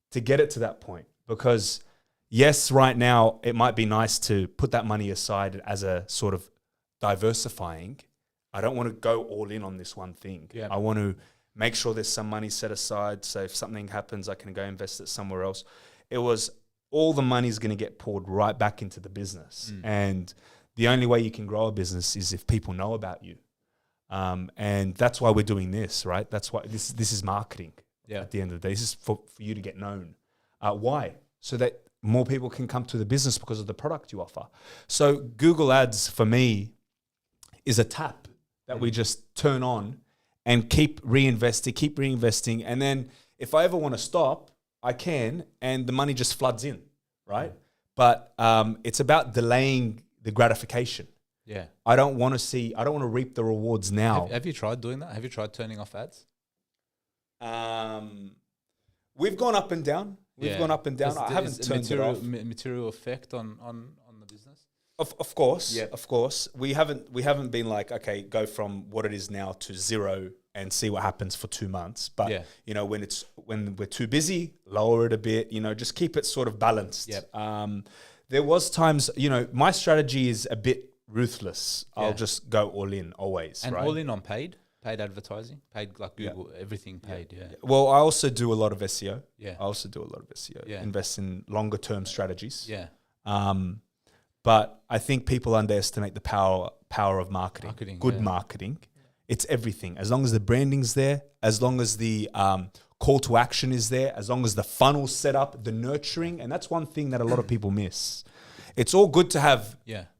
to get it to that point? Because yes, right now it might be nice to put that money aside as a sort of diversifying. I don't want to go all in on this one thing. Yeah. I want to make sure there's some money set aside so if something happens, I can go invest it somewhere else. It was all the money's going to get poured right back into the business. And the only way you can grow a business is if people know about you. And that's why we're doing this, right? That's why this is marketing. at the end of the day. This is for you to get known. Why? So that more people can come to the business because of the product you offer. So Google Ads for me is a tap that we just turn on and keep reinvesting. And then if I ever want to stop, I can, and the money just floods in, right? But it's about delaying the gratification. Yeah. I don't want to reap the rewards now. Have you tried doing that? Have you tried turning off ads? We've gone up and down. Gone up and down. I haven't turned it off. Material effect on the business? Of course, of course. We haven't been like, okay, go from what it is now to zero and see what happens for 2 months. But you know, when we're too busy, lower it a bit. You know, just keep it sort of balanced. There was times, you know, my strategy is a bit ruthless. I'll just go all in always. And right? all in on paid advertising, paid like Google, everything paid. Yeah. Well, I also do a lot of SEO. Yeah. I also do a lot of SEO. Yeah. Invest in longer term strategies. Yeah. But I think people underestimate the power of marketing. Good marketing. It's everything. As long as the branding's there, as long as the call to action is there, as long as the funnel's set up, the nurturing, and that's one thing that a lot of people miss. It's all good to have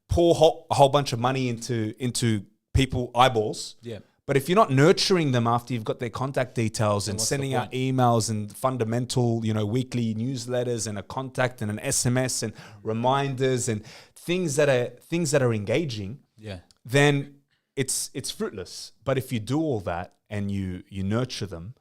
pour a whole bunch of money into people eyeballs. Yeah. But if you're not nurturing them after you've got their contact details and sending out emails and fundamental, you know, weekly newsletters and a contact and an SMS and reminders and things that are engaging, then it's fruitless. But if you do all that and you nurture them,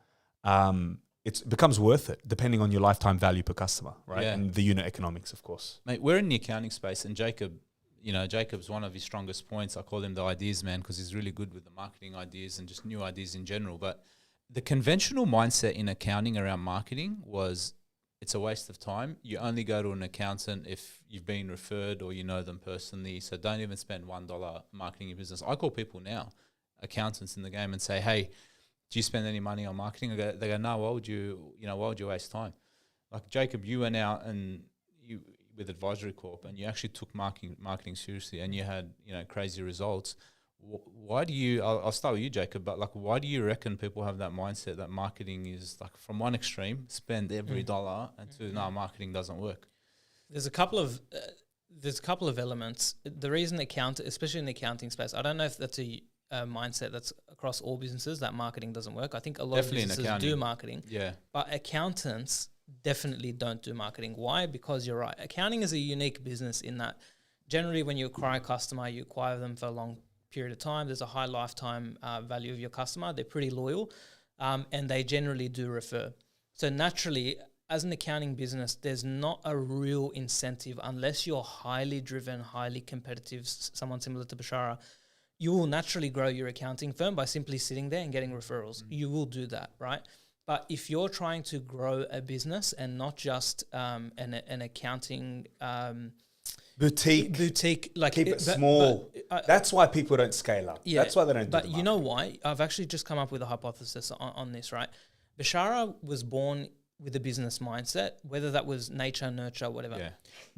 it becomes worth it, depending on your lifetime value per customer, right? Yeah. And the unit economics, of course. Mate, we're in the accounting space, and Jacob's one of his strongest points. I call him the ideas man because he's really good with the marketing ideas and just new ideas in general. But the conventional mindset in accounting around marketing was it's a waste of time. You only go to an accountant if you've been referred or you know them personally. So don't even spend $1 marketing your business. I call people now, accountants in the game, and say, hey, do you spend any money on marketing? They go, no, why would you waste time? Like Jacob, you went out and you with Advisory Corp and you actually took marketing seriously and you had, you know, crazy results. Why do you, I'll start with you, Jacob, but like, why do you reckon people have that mindset that marketing is like from one extreme, spend every dollar, and to no, marketing doesn't work? There's a couple of elements. The reason especially in the accounting space, I don't know if that's a mindset that's across all businesses that marketing doesn't work. I think a lot of businesses do marketing, but accountants definitely don't do marketing. Why? Because you're right. Accounting is a unique business in that generally when you acquire a customer, you acquire them for a long period of time. There's a high lifetime value of your customer. They're pretty loyal, and they generally do refer. So naturally, as an accounting business, there's not a real incentive unless you're highly driven, highly competitive, someone similar to Bishara. You will naturally grow your accounting firm by simply sitting there and getting referrals. You will do that, right? But if you're trying to grow a business and not just an accounting boutique, like keep it small. That's why people don't scale up. Yeah, that's why they don't. But you know why? I've actually just come up with a hypothesis on this, right? Bishara was born with a business mindset, whether that was nature, nurture, whatever. Yeah.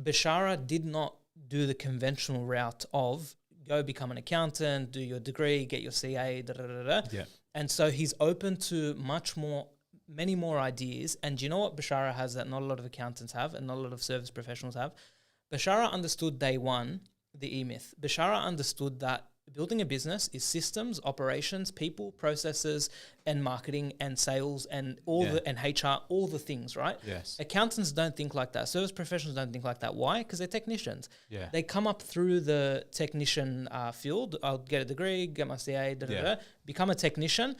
Bishara did not do the conventional route of go become an accountant, do your degree, get your CA, Yeah. And so he's open to many more ideas. And do you know what Bishara has that not a lot of accountants have and not a lot of service professionals have? Bishara understood day one the E-myth. Bishara understood that building a business is systems, operations, people, processes, and marketing and sales and and HR, all the things, right? Yes. Accountants don't think like that. Service professionals don't think like that. Why? Because they're technicians. Yeah. They come up through the technician field. I'll get a degree, get my CA, become a technician,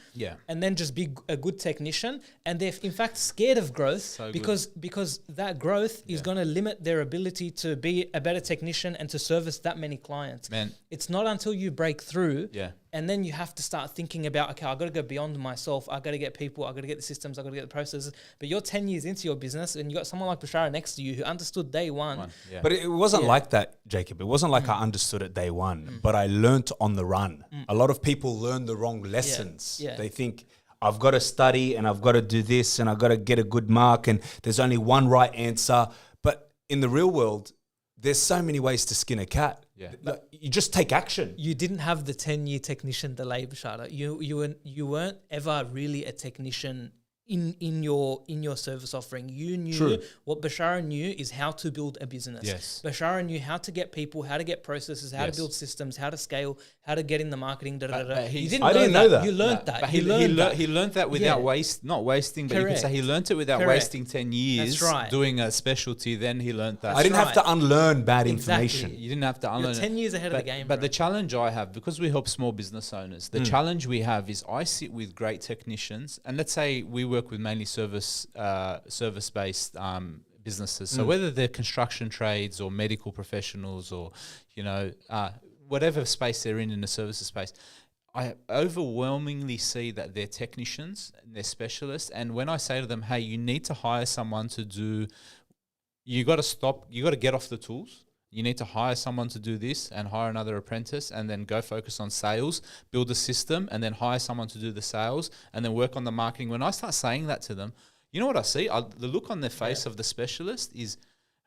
and then just be a good technician. And they're in fact scared of growth because that growth is going to limit their ability to be a better technician and to service that many clients. Man, it's not until you break through and then you have to start thinking about, okay, I've got to go beyond myself. I've got to get people. I've got to get the systems. I've got to get the processes. But you're 10 years into your business and you got someone like Bishara next to you who understood day one. Yeah. But it wasn't like that, Jacob. It wasn't like I understood it day one, but I learnt on the run. A lot of people learn the wrong lessons. Yeah. They think, I've got to study and I've got to do this and I've got to get a good mark and there's only one right answer. But in the real world, there's so many ways to skin a cat. Yeah. Like, you just take action. You didn't have the 10-year technician delay, Bishara. You weren't ever really a technician in your service offering. You knew what Bishara knew is how to build a business. Yes. Bishara knew how to get people, how to get processes, how to build systems, how to scale, how to get in the marketing. You didn't know that. You learned that. But he learned that without not wasting, but you could say he learned it without wasting 10 years doing a specialty. Then he learned that. I didn't have to unlearn bad information. You didn't have to unlearn You're 10 years ahead of the game. But the challenge I have, because we help small business owners, the challenge we have is I sit with great technicians, and let's say we work with mainly service-based businesses. So whether they're construction trades or medical professionals or, whatever space they're in the services space, I overwhelmingly see that they're technicians and they're specialists. And when I say to them, hey, you need to hire someone to do, you got to get off the tools. You need to hire someone to do this and hire another apprentice and then go focus on sales, build a system and then hire someone to do the sales and then work on the marketing. When I start saying that to them, you know what I see? The look on the face of the specialist is,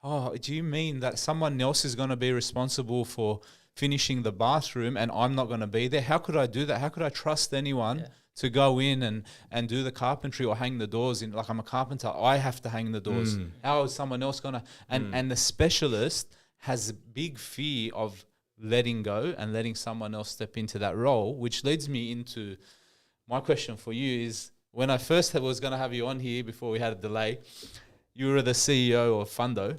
oh, do you mean that someone else is going to be responsible for finishing the bathroom and I'm not going to be there? How could I do that? How could I trust anyone to go in and do the carpentry or hang the doors in? Like, I'm a carpenter. I have to hang the doors. How is someone else going to? And the specialist has a big fear of letting go and letting someone else step into that role, which leads me into my question for you is, when I first was going to have you on here before we had a delay, you were the CEO of Fundo.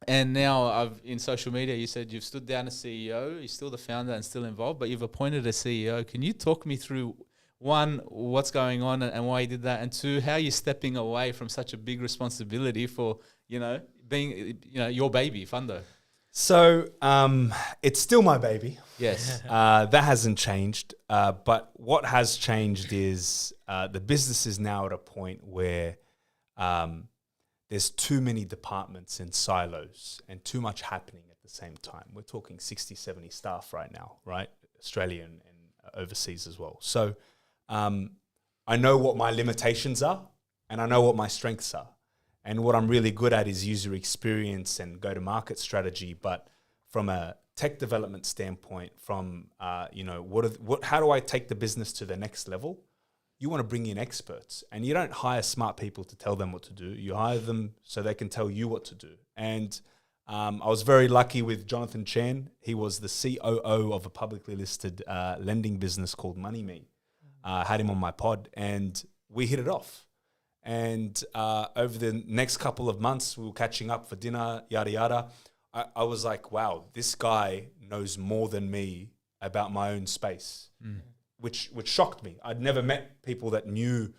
And now in social media, you said you've stood down as CEO, you're still the founder and still involved, but you've appointed a CEO. Can you talk me through, one, what's going on and why you did that? And two, how you're stepping away from such a big responsibility for, being, your baby, Fundo? So it's still my baby. Yes. That hasn't changed. But what has changed is the business is now at a point where there's too many departments in silos and too much happening at the same time. We're talking 60, 70 staff right now, right? Australian and overseas as well. So I know what my limitations are and I know what my strengths are. And what I'm really good at is user experience and go-to-market strategy. But from a tech development standpoint, from how do I take the business to the next level? You want to bring in experts, and you don't hire smart people to tell them what to do. You hire them so they can tell you what to do. And I was very lucky with Jonathan Chan. He was the COO of a publicly listed lending business called MoneyMe. Had him on my pod, and we hit it off. And over the next couple of months, we were catching up for dinner, yada, yada. I was like, wow, this guy knows more than me about my own space, which shocked me. I'd never met people that knew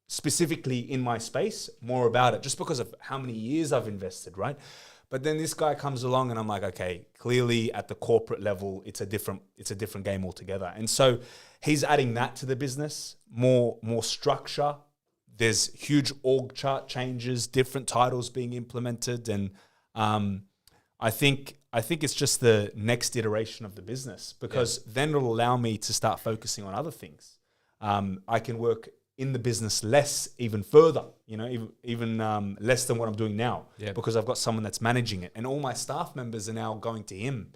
specifically in my space more about it, just because of how many years I've invested, right? But then this guy comes along and I'm like, okay, clearly at the corporate level, it's a different game altogether. And so he's adding that to the business, more structure. There's huge org chart changes, different titles being implemented, and I think it's just the next iteration of the business, because then it'll allow me to start focusing on other things. I can work in the business less, even further, even less than what I'm doing now, because I've got someone that's managing it, and all my staff members are now going to him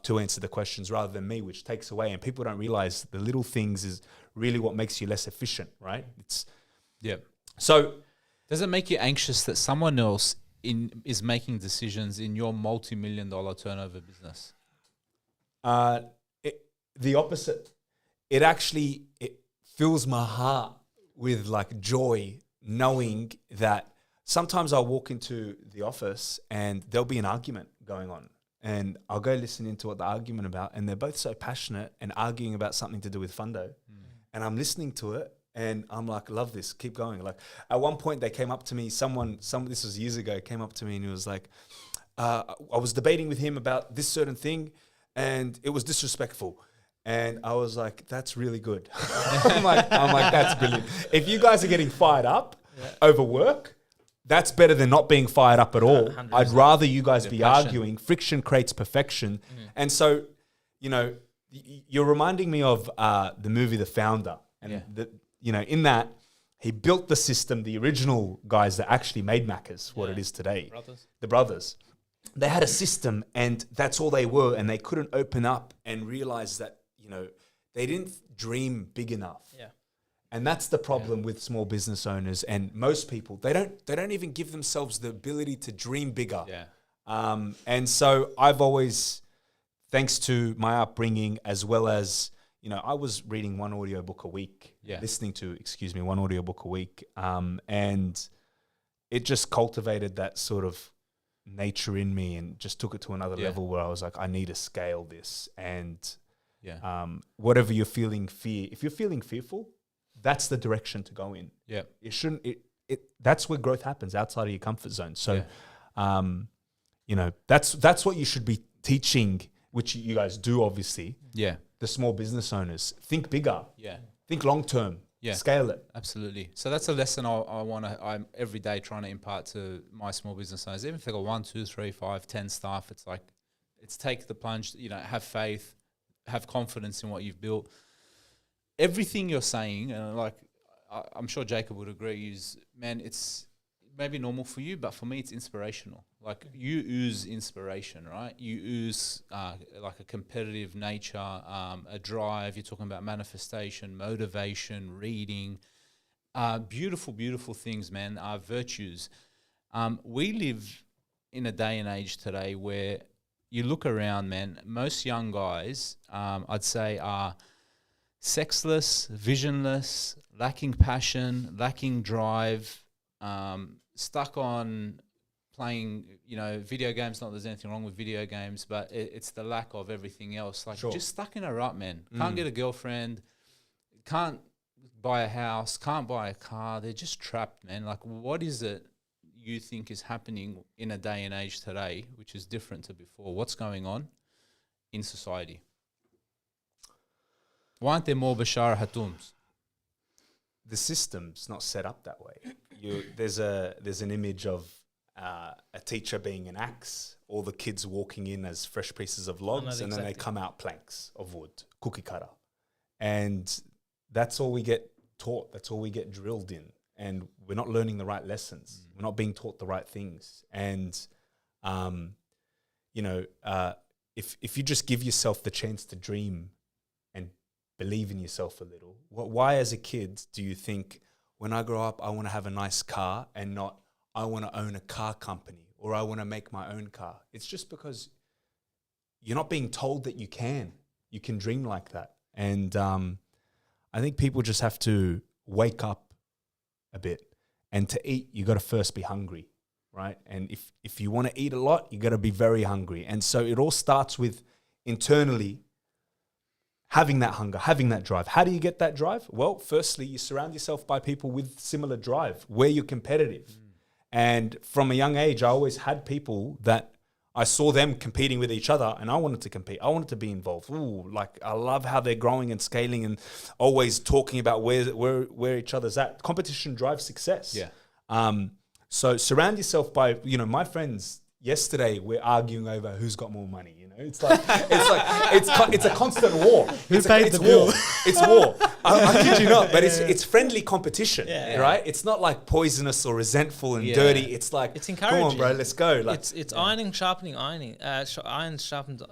to answer the questions rather than me, which takes away. And people don't realize the little things is really what makes you less efficient, right? So does it make you anxious that someone else is making decisions in your multi-million-dollar turnover business? The opposite. It fills my heart with like joy, knowing that sometimes I'll walk into the office and there'll be an argument going on, and I'll go listen into what the argument about, and they're both so passionate and arguing about something to do with Fundo, and I'm listening to it. And I'm like, love this, keep going. Like at one point they came up to me, someone, this was years ago, came up to me and he was like, I was debating with him about this certain thing and it was disrespectful. And I was like, that's really good. I'm like, that's brilliant. If you guys are getting fired up over work, that's better than not being fired up at all. 100%. I'd rather you guys be arguing. Friction creates perfection. And so, you're reminding me of the movie The Founder. And in that, he built the system, the original guys that actually made Macca's what it is today. The brothers. They had a system and that's all they were, and they couldn't open up and realize that, they didn't dream big enough. And that's the problem with small business owners and most people. They don't even give themselves the ability to dream bigger. Yeah. And so I've always, thanks to my upbringing, as well as, I was reading one audiobook a week, listening to, one audiobook a week. And it just cultivated that sort of nature in me and just took it to another level where I was like, I need to scale this. And whatever you're feeling if you're feeling fearful, that's the direction to go in. Yeah. It shouldn't, that's where growth happens, outside of your comfort zone. So, that's what you should be teaching, which you guys do, obviously. Yeah. The small business owners. Think bigger. Yeah. Think long term. Yeah. Scale it. Absolutely. So that's a lesson I'm every day trying to impart to my small business owners. Even if they've got 1, 2, 3, 5, 10 staff, it's take the plunge, have faith, have confidence in what you've built. Everything you're saying, and I'm sure Jacob would agree, it's maybe normal for you, but for me, it's inspirational. Like, you ooze inspiration, right? You ooze like a competitive nature, a drive. You're talking about manifestation, motivation, reading, beautiful, beautiful things, man, virtues. We live in a day and age today where you look around, man, most young guys, I'd say, are sexless, visionless, lacking passion, lacking drive, stuck on playing, video games. Not that there's anything wrong with video games, but it's the lack of everything else. Just stuck in a rut, man. Can't get a girlfriend, can't buy a house, can't buy a car. They're just trapped, man. What is it you think is happening in a day and age today, which is different to before? What's going on in society? Why aren't there more Bishara Hatoums? The system's not set up that way. There's an image of a teacher being an axe, all the kids walking in as fresh pieces of logs, and then they come out planks of wood, cookie cutter. And that's all we get taught. That's all we get drilled in. And we're not learning the right lessons. We're not being taught the right things. And, if you just give yourself the chance to dream and believe in yourself a little, why as a kid do you think, when I grow up, I want to have a nice car, and not, I want to own a car company or I want to make my own car? It's just because you're not being told that you can dream like that. And I think people just have to wake up a bit. And to eat, you got to first be hungry, right? And if you want to eat a lot, you got to be very hungry. And so it all starts with internally having that hunger, having that drive. How do you get that drive? Well, firstly, you surround yourself by people with similar drive, where you're competitive. And from a young age, I always had people that I saw them competing with each other, and I wanted to compete. I wanted to be involved. I love how they're growing and scaling, and always talking about where each other's at. Competition drives success. Yeah. So surround yourself by, my friends. Yesterday we're arguing over who's got more money. It's a constant war. Who paid the bill? It's war. I kid you not, but it's friendly competition, right? It's not like poisonous or resentful and dirty. It's like, it's encouraging. Come on, bro, let's go. It's ironing, sharpening ironing. Iron sharpens.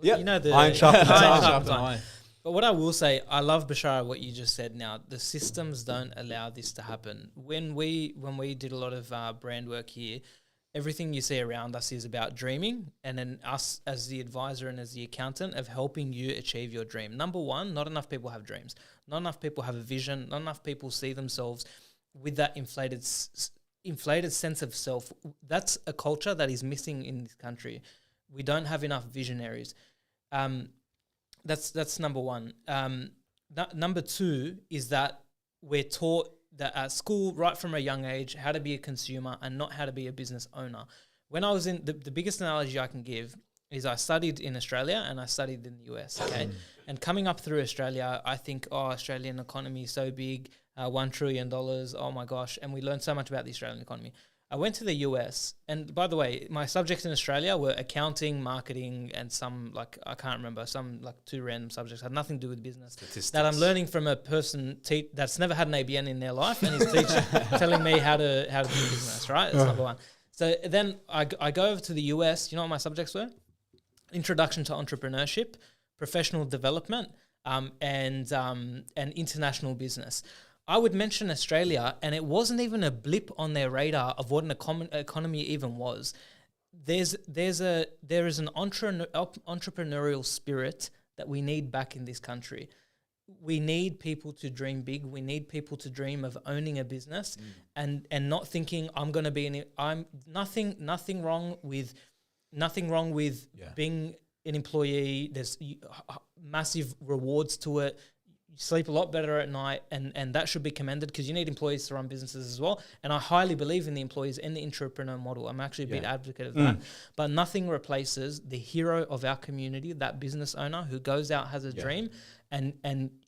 Yeah, iron sharpens sharpens iron. iron. But what I will say, I love, Bishara, what you just said. Now, the systems don't allow this to happen. When we did a lot of brand work here, everything you see around us is about dreaming, and then us as the advisor and as the accountant of helping you achieve your dream. Number one, not enough people have dreams. Not enough people have a vision. Not enough people see themselves with that inflated sense of self. That's a culture that is missing in this country. We don't have enough visionaries. That's number one. Number two is that we're taught that at school, right from a young age, how to be a consumer and not how to be a business owner. When I was in, the biggest analogy I can give is I studied in Australia and I studied in the US, okay? And coming up through Australia, I think, Australian economy is so big, $1 trillion, oh my gosh, and we learned so much about the Australian economy. I went to the US, and by the way, my subjects in Australia were accounting, marketing, and some, I can't remember, some 2 random subjects, had nothing to do with business. Statistics. That I'm learning from a person that's never had an ABN in their life, and is teaching, telling me how to do business, right? That's number one. So then I go over to the US, you know what my subjects were? Introduction to Entrepreneurship, Professional Development, and international business. I would mention Australia, and it wasn't even a blip on their radar of what an economy even was. There is an entrepreneurial spirit that we need back in this country. We need people to dream big. We need people to dream of owning a business, and not thinking nothing wrong with being an employee. There's massive rewards to it. You sleep a lot better at night, and that should be commended, because you need employees to run businesses as well. And I highly believe in the employees and the entrepreneur model. I'm actually a big advocate of that. But nothing replaces the hero of our community, that business owner who goes out, has a dream, and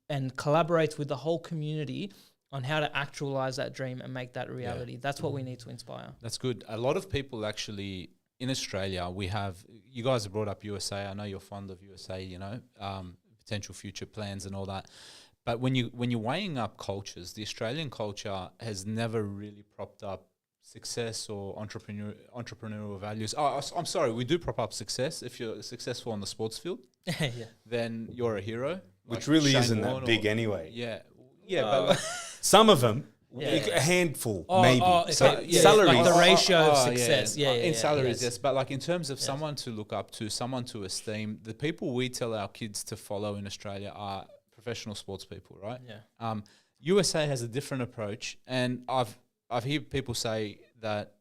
collaborates with the whole community on how to actualize that dream and make that a reality. That's what we need to inspire. That's good. A lot of people actually in Australia, you guys have brought up USA. I know you're fond of USA, potential future plans and all that. But when you're weighing up cultures, the Australian culture has never really propped up success or entrepreneurial values. Oh, I'm sorry, we do prop up success. If you're successful on the sports field, then you're a hero. Which really Shane isn't that big anyway. Yeah, but some of them, a handful maybe. Salaries, like the ratio of success. In salaries, yes. But like in terms of someone to look up to, someone to esteem, the people we tell our kids to follow in Australia are professional sports people, right? Yeah. USA has a different approach, and I've heard people say that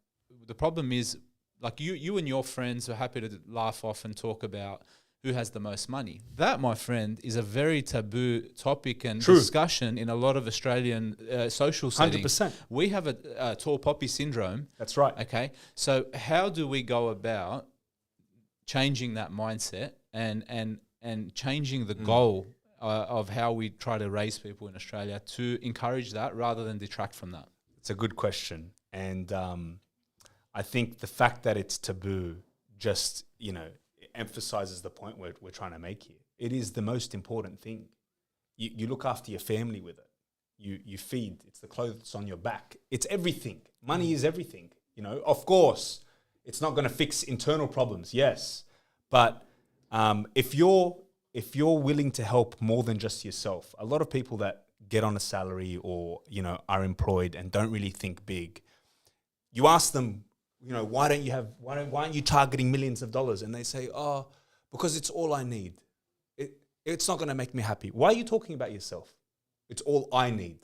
the problem is, like, you and your friends are happy to laugh off and talk about who has the most money. That, my friend, is a very taboo topic and discussion in a lot of Australian social settings. 100%. We have a tall poppy syndrome. That's right. Okay, so how do we go about changing that mindset and changing the goal of how we try to raise people in Australia to encourage that rather than detract from that? It's a good question. And I think the fact that it's taboo just, emphasizes the point we're trying to make here. It is the most important thing. You look after your family with it. You feed. It's the clothes on your back. It's everything. Money is everything. Of course, it's not going to fix internal problems. Yes, but if you're willing to help more than just yourself, a lot of people that get on a salary or are employed and don't really think big, you ask them, why aren't you targeting millions of dollars? And they say, oh, because it's all I need. It's not going to make me happy. Why are you talking about yourself? It's all I need.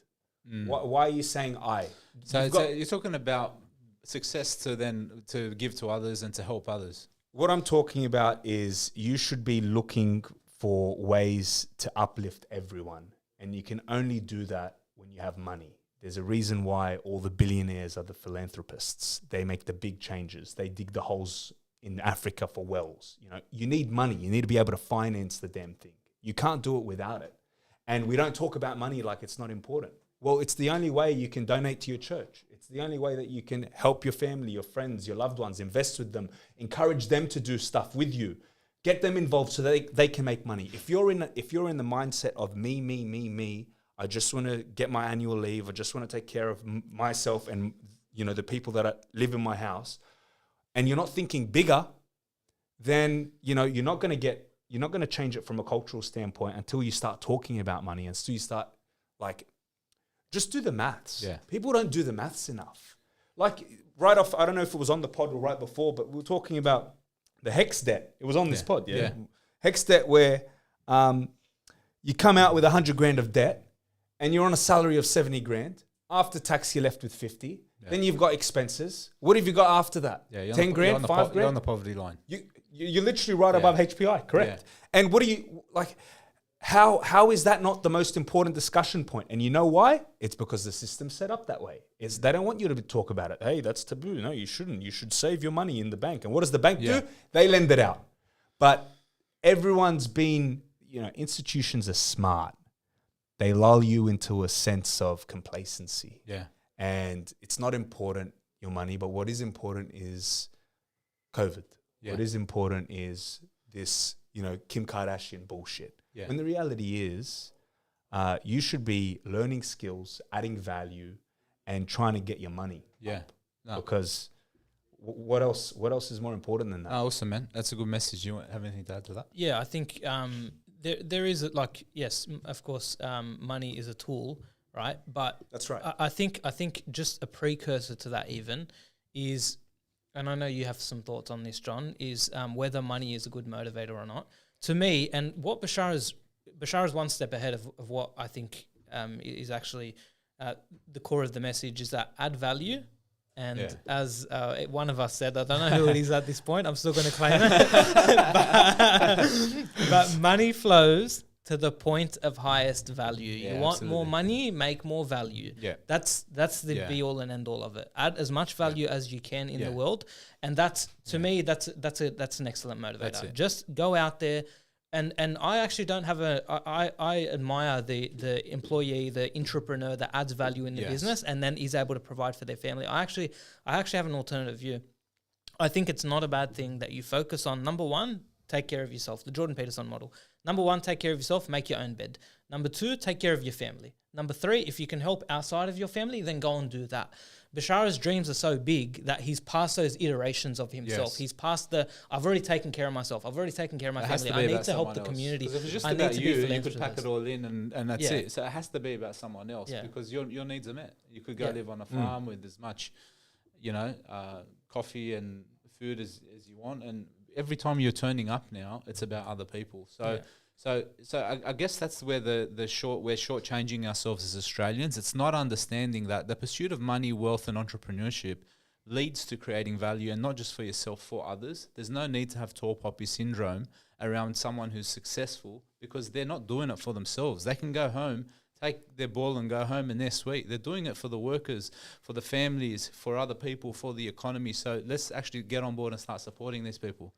Why are you saying I? So you're talking about success to give to others and to help others. What I'm talking about is you should be looking for ways to uplift everyone. And you can only do that when you have money. There's a reason why all the billionaires are the philanthropists. They make the big changes. They dig the holes in Africa for wells. You need money. You need to be able to finance the damn thing. You can't do it without it. And we don't talk about money like it's not important. Well, it's the only way you can donate to your church. It's the only way that you can help your family, your friends, your loved ones, invest with them, encourage them to do stuff with you, get them involved so that they can make money. If you're in the mindset of me, I just want to get my annual leave. I just want to take care of myself and the people that live in my house, and you're not thinking bigger, then you're not going to change it from a cultural standpoint until you start talking about money and until you start just do the maths. Yeah. People don't do the maths enough. Like right off, I don't know if it was on the pod or right before, but we were talking about the HEX debt. It was on this pod, yeah. HEX debt, where you come out with 100 grand of debt, and you're on a salary of 70 grand. After tax, you're left with 50. Yeah. Then you've got expenses. What have you got after that? Yeah, 10 grand, 5 grand? You're on the poverty line. You're literally right above HPI, correct? Yeah. And what do you, how is that not the most important discussion point? And you know why? It's because the system's set up that way. They don't want you to talk about it. Hey, that's taboo. No, you shouldn't. You should save your money in the bank. And what does the bank do? They lend it out. But everyone's been, institutions are smart. They lull you into a sense of complacency. Yeah. And it's not important, your money, but what is important is COVID. Yeah. What is important is this, Kim Kardashian bullshit. Yeah. When the reality is, you should be learning skills, adding value, and trying to get your money up. No. Because what else is more important than that? Oh, awesome, man. That's a good message. You have anything to add to that? Yeah, I think... There is yes, of course, money is a tool, right? But That's right. I think just a precursor to that even is, and I know you have some thoughts on this, John, is whether money is a good motivator or not. To me, and what Bishara's one step ahead of what I think is actually the core of the message is that add value. And as one of us said, I don't know who it is at this point, I'm still going to claim it. but money flows to the point of highest value. You want more money, make more value. Yeah. That's the be all and end all of it. Add as much value as you can in the world. And that's, to me, that's an excellent motivator. Just go out there. And I actually don't have I admire the employee, the entrepreneur that adds value in the business and then is able to provide for their family. I actually have an alternative view. I think it's not a bad thing that you focus on, number one, take care of yourself, the Jordan Peterson model. Number one, take care of yourself, make your own bed. Number two, take care of your family. Number three, if you can help outside of your family, then go and do that. Bishara's dreams are so big that he's past those iterations of himself. Yes. He's past I've already taken care of myself. I've already taken care of my family. I need to help the community. Because if it's just I about need to you, be you could pack it all in and that's it. So it has to be about someone else because your needs are met. You could go live on a farm with as much, coffee and food as you want. And every time you're turning up now, it's about other people. So I guess that's where we're shortchanging ourselves as Australians. It's not understanding that the pursuit of money, wealth, and entrepreneurship leads to creating value, and not just for yourself, for others. There's no need to have tall poppy syndrome around someone who's successful because they're not doing it for themselves. They can go home, take their ball and go home and they're sweet. They're doing it for the workers, for the families, for other people, for the economy. So let's actually get on board and start supporting these people.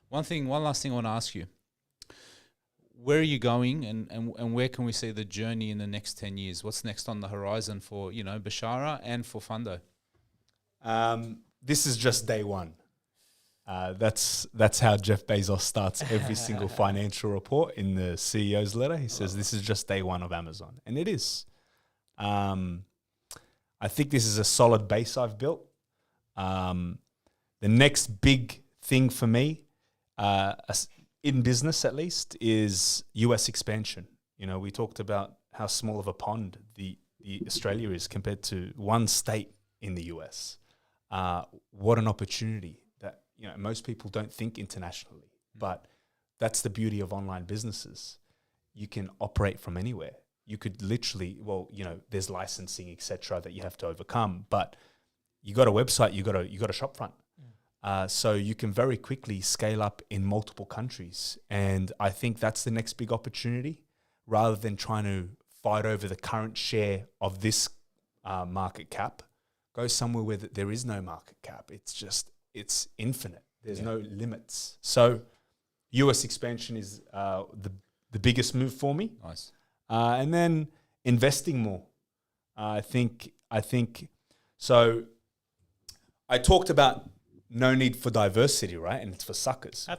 One last thing I want to ask you. Where are you going and where can we see the journey in the next 10 years? What's next on the horizon for, Bishara and for Fundo? This is just day one. That's how Jeff Bezos starts every single financial report in the CEO's letter. He says, this is just day one of Amazon. And it is. I think this is a solid base I've built. The next big thing for me, in business at least, is US expansion. We talked about how small of a pond the Australia is compared to one state in the US. What an opportunity that most people don't think internationally, but that's the beauty of online businesses. You can operate from anywhere. You could literally, there's licensing, etc., that you have to overcome, but you got a website, you got a shop front. So you can very quickly scale up in multiple countries. And I think that's the next big opportunity, rather than trying to fight over the current share of this market cap. Go somewhere where there is no market cap. It's infinite. There's no limits. So US expansion is the biggest move for me. Nice. And then investing more. I think so. I talked about no need for diversity, right? And it's for suckers. At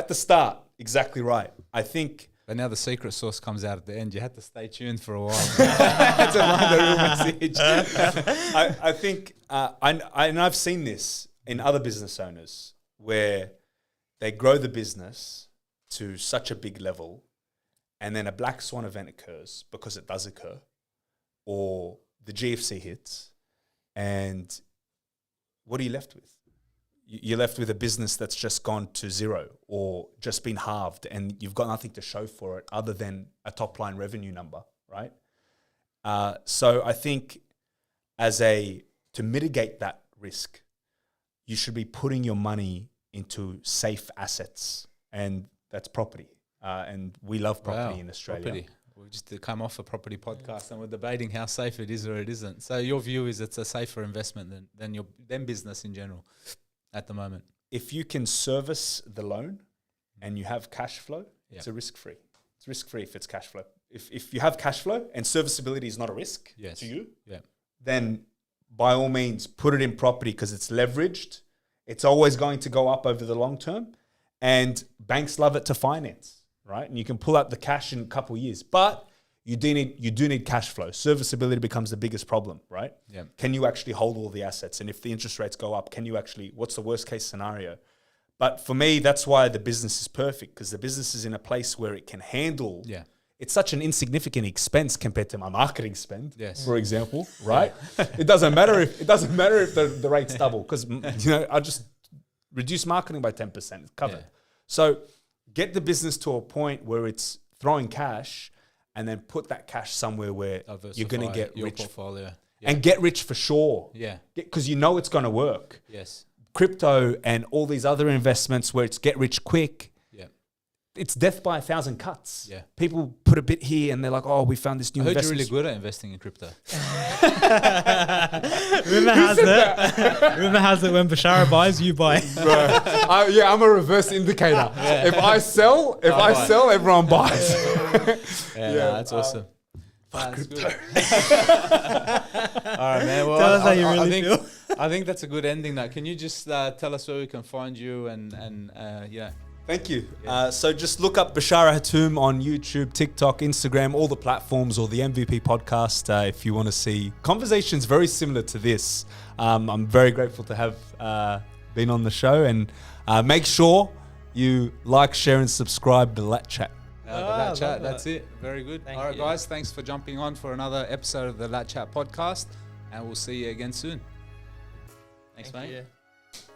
the start, exactly right. I think. But now the secret sauce comes out at the end. You had to stay tuned for a while. That's a real message. I think, and I've seen this in other business owners where they grow the business to such a big level, and then a black swan event occurs, because it does occur, or the GFC hits, and what are you left with? You're left with a business that's just gone to zero or just been halved, and you've got nothing to show for it other than a top line revenue number, right? So I think to mitigate that risk, you should be putting your money into safe assets, and that's property. And we love property in Australia. Property. We just come off a property podcast and we're debating how safe it is or it isn't. So your view is it's a safer investment than business in general at the moment. If you can service the loan and you have cash flow, it's a risk-free. It's risk-free if it's cash flow. If you have cash flow and serviceability is not a risk to you, then by all means put it in property, because it's leveraged. It's always going to go up over the long term, and banks love it to finance, right? And you can pull out the cash in a couple of years, but you do need cash flow. Serviceability becomes the biggest problem, right? Yeah. Can you actually hold all the assets? And if the interest rates go up, what's the worst case scenario? But for me, that's why the business is perfect, because the business is in a place where it can handle it's such an insignificant expense compared to my marketing spend, Yes. for example, right? It doesn't matter if the rate's double, because I just reduce marketing by 10%. It's covered. Yeah. So get the business to a point where it's throwing cash, and then put that cash somewhere where you're going to get your rich portfolio. and get rich for sure. Yeah. Because you know it's going to work. Yes. Crypto and all these other investments where it's get rich quick, Yeah. it's death by 1,000 cuts. Yeah. People put a bit here and they're like, oh, we found this new I heard you're investment. really good at investing in crypto. Rumor has it when Bishara buys, you buy. I'm a reverse indicator. If I sell, everyone buys. That's awesome. That's good. All right, man. Well, Tell us how you really feel. I think that's a good ending. Now, can you just tell us where we can find you and Thank you. So just look up Bishara Hatoum on YouTube, TikTok, Instagram, all the platforms, or the MVP podcast if you want to see conversations very similar to this. I'm very grateful to have been on the show, and make sure you like, share, and subscribe to Lat Chat. the Lat Chat. That's it. Very good. Thank All right, you. guys. Thanks for jumping on for another episode of the Lat Chat podcast, and we'll see you again soon. Thanks, Thank mate. you.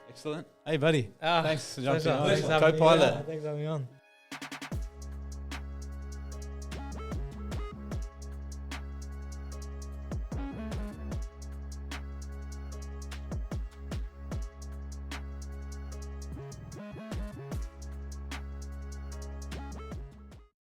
Excellent. Hey, buddy. Ah, Thanks for jumping pleasure. on. Thanks for having me. Co-pilot. Thanks for having me on.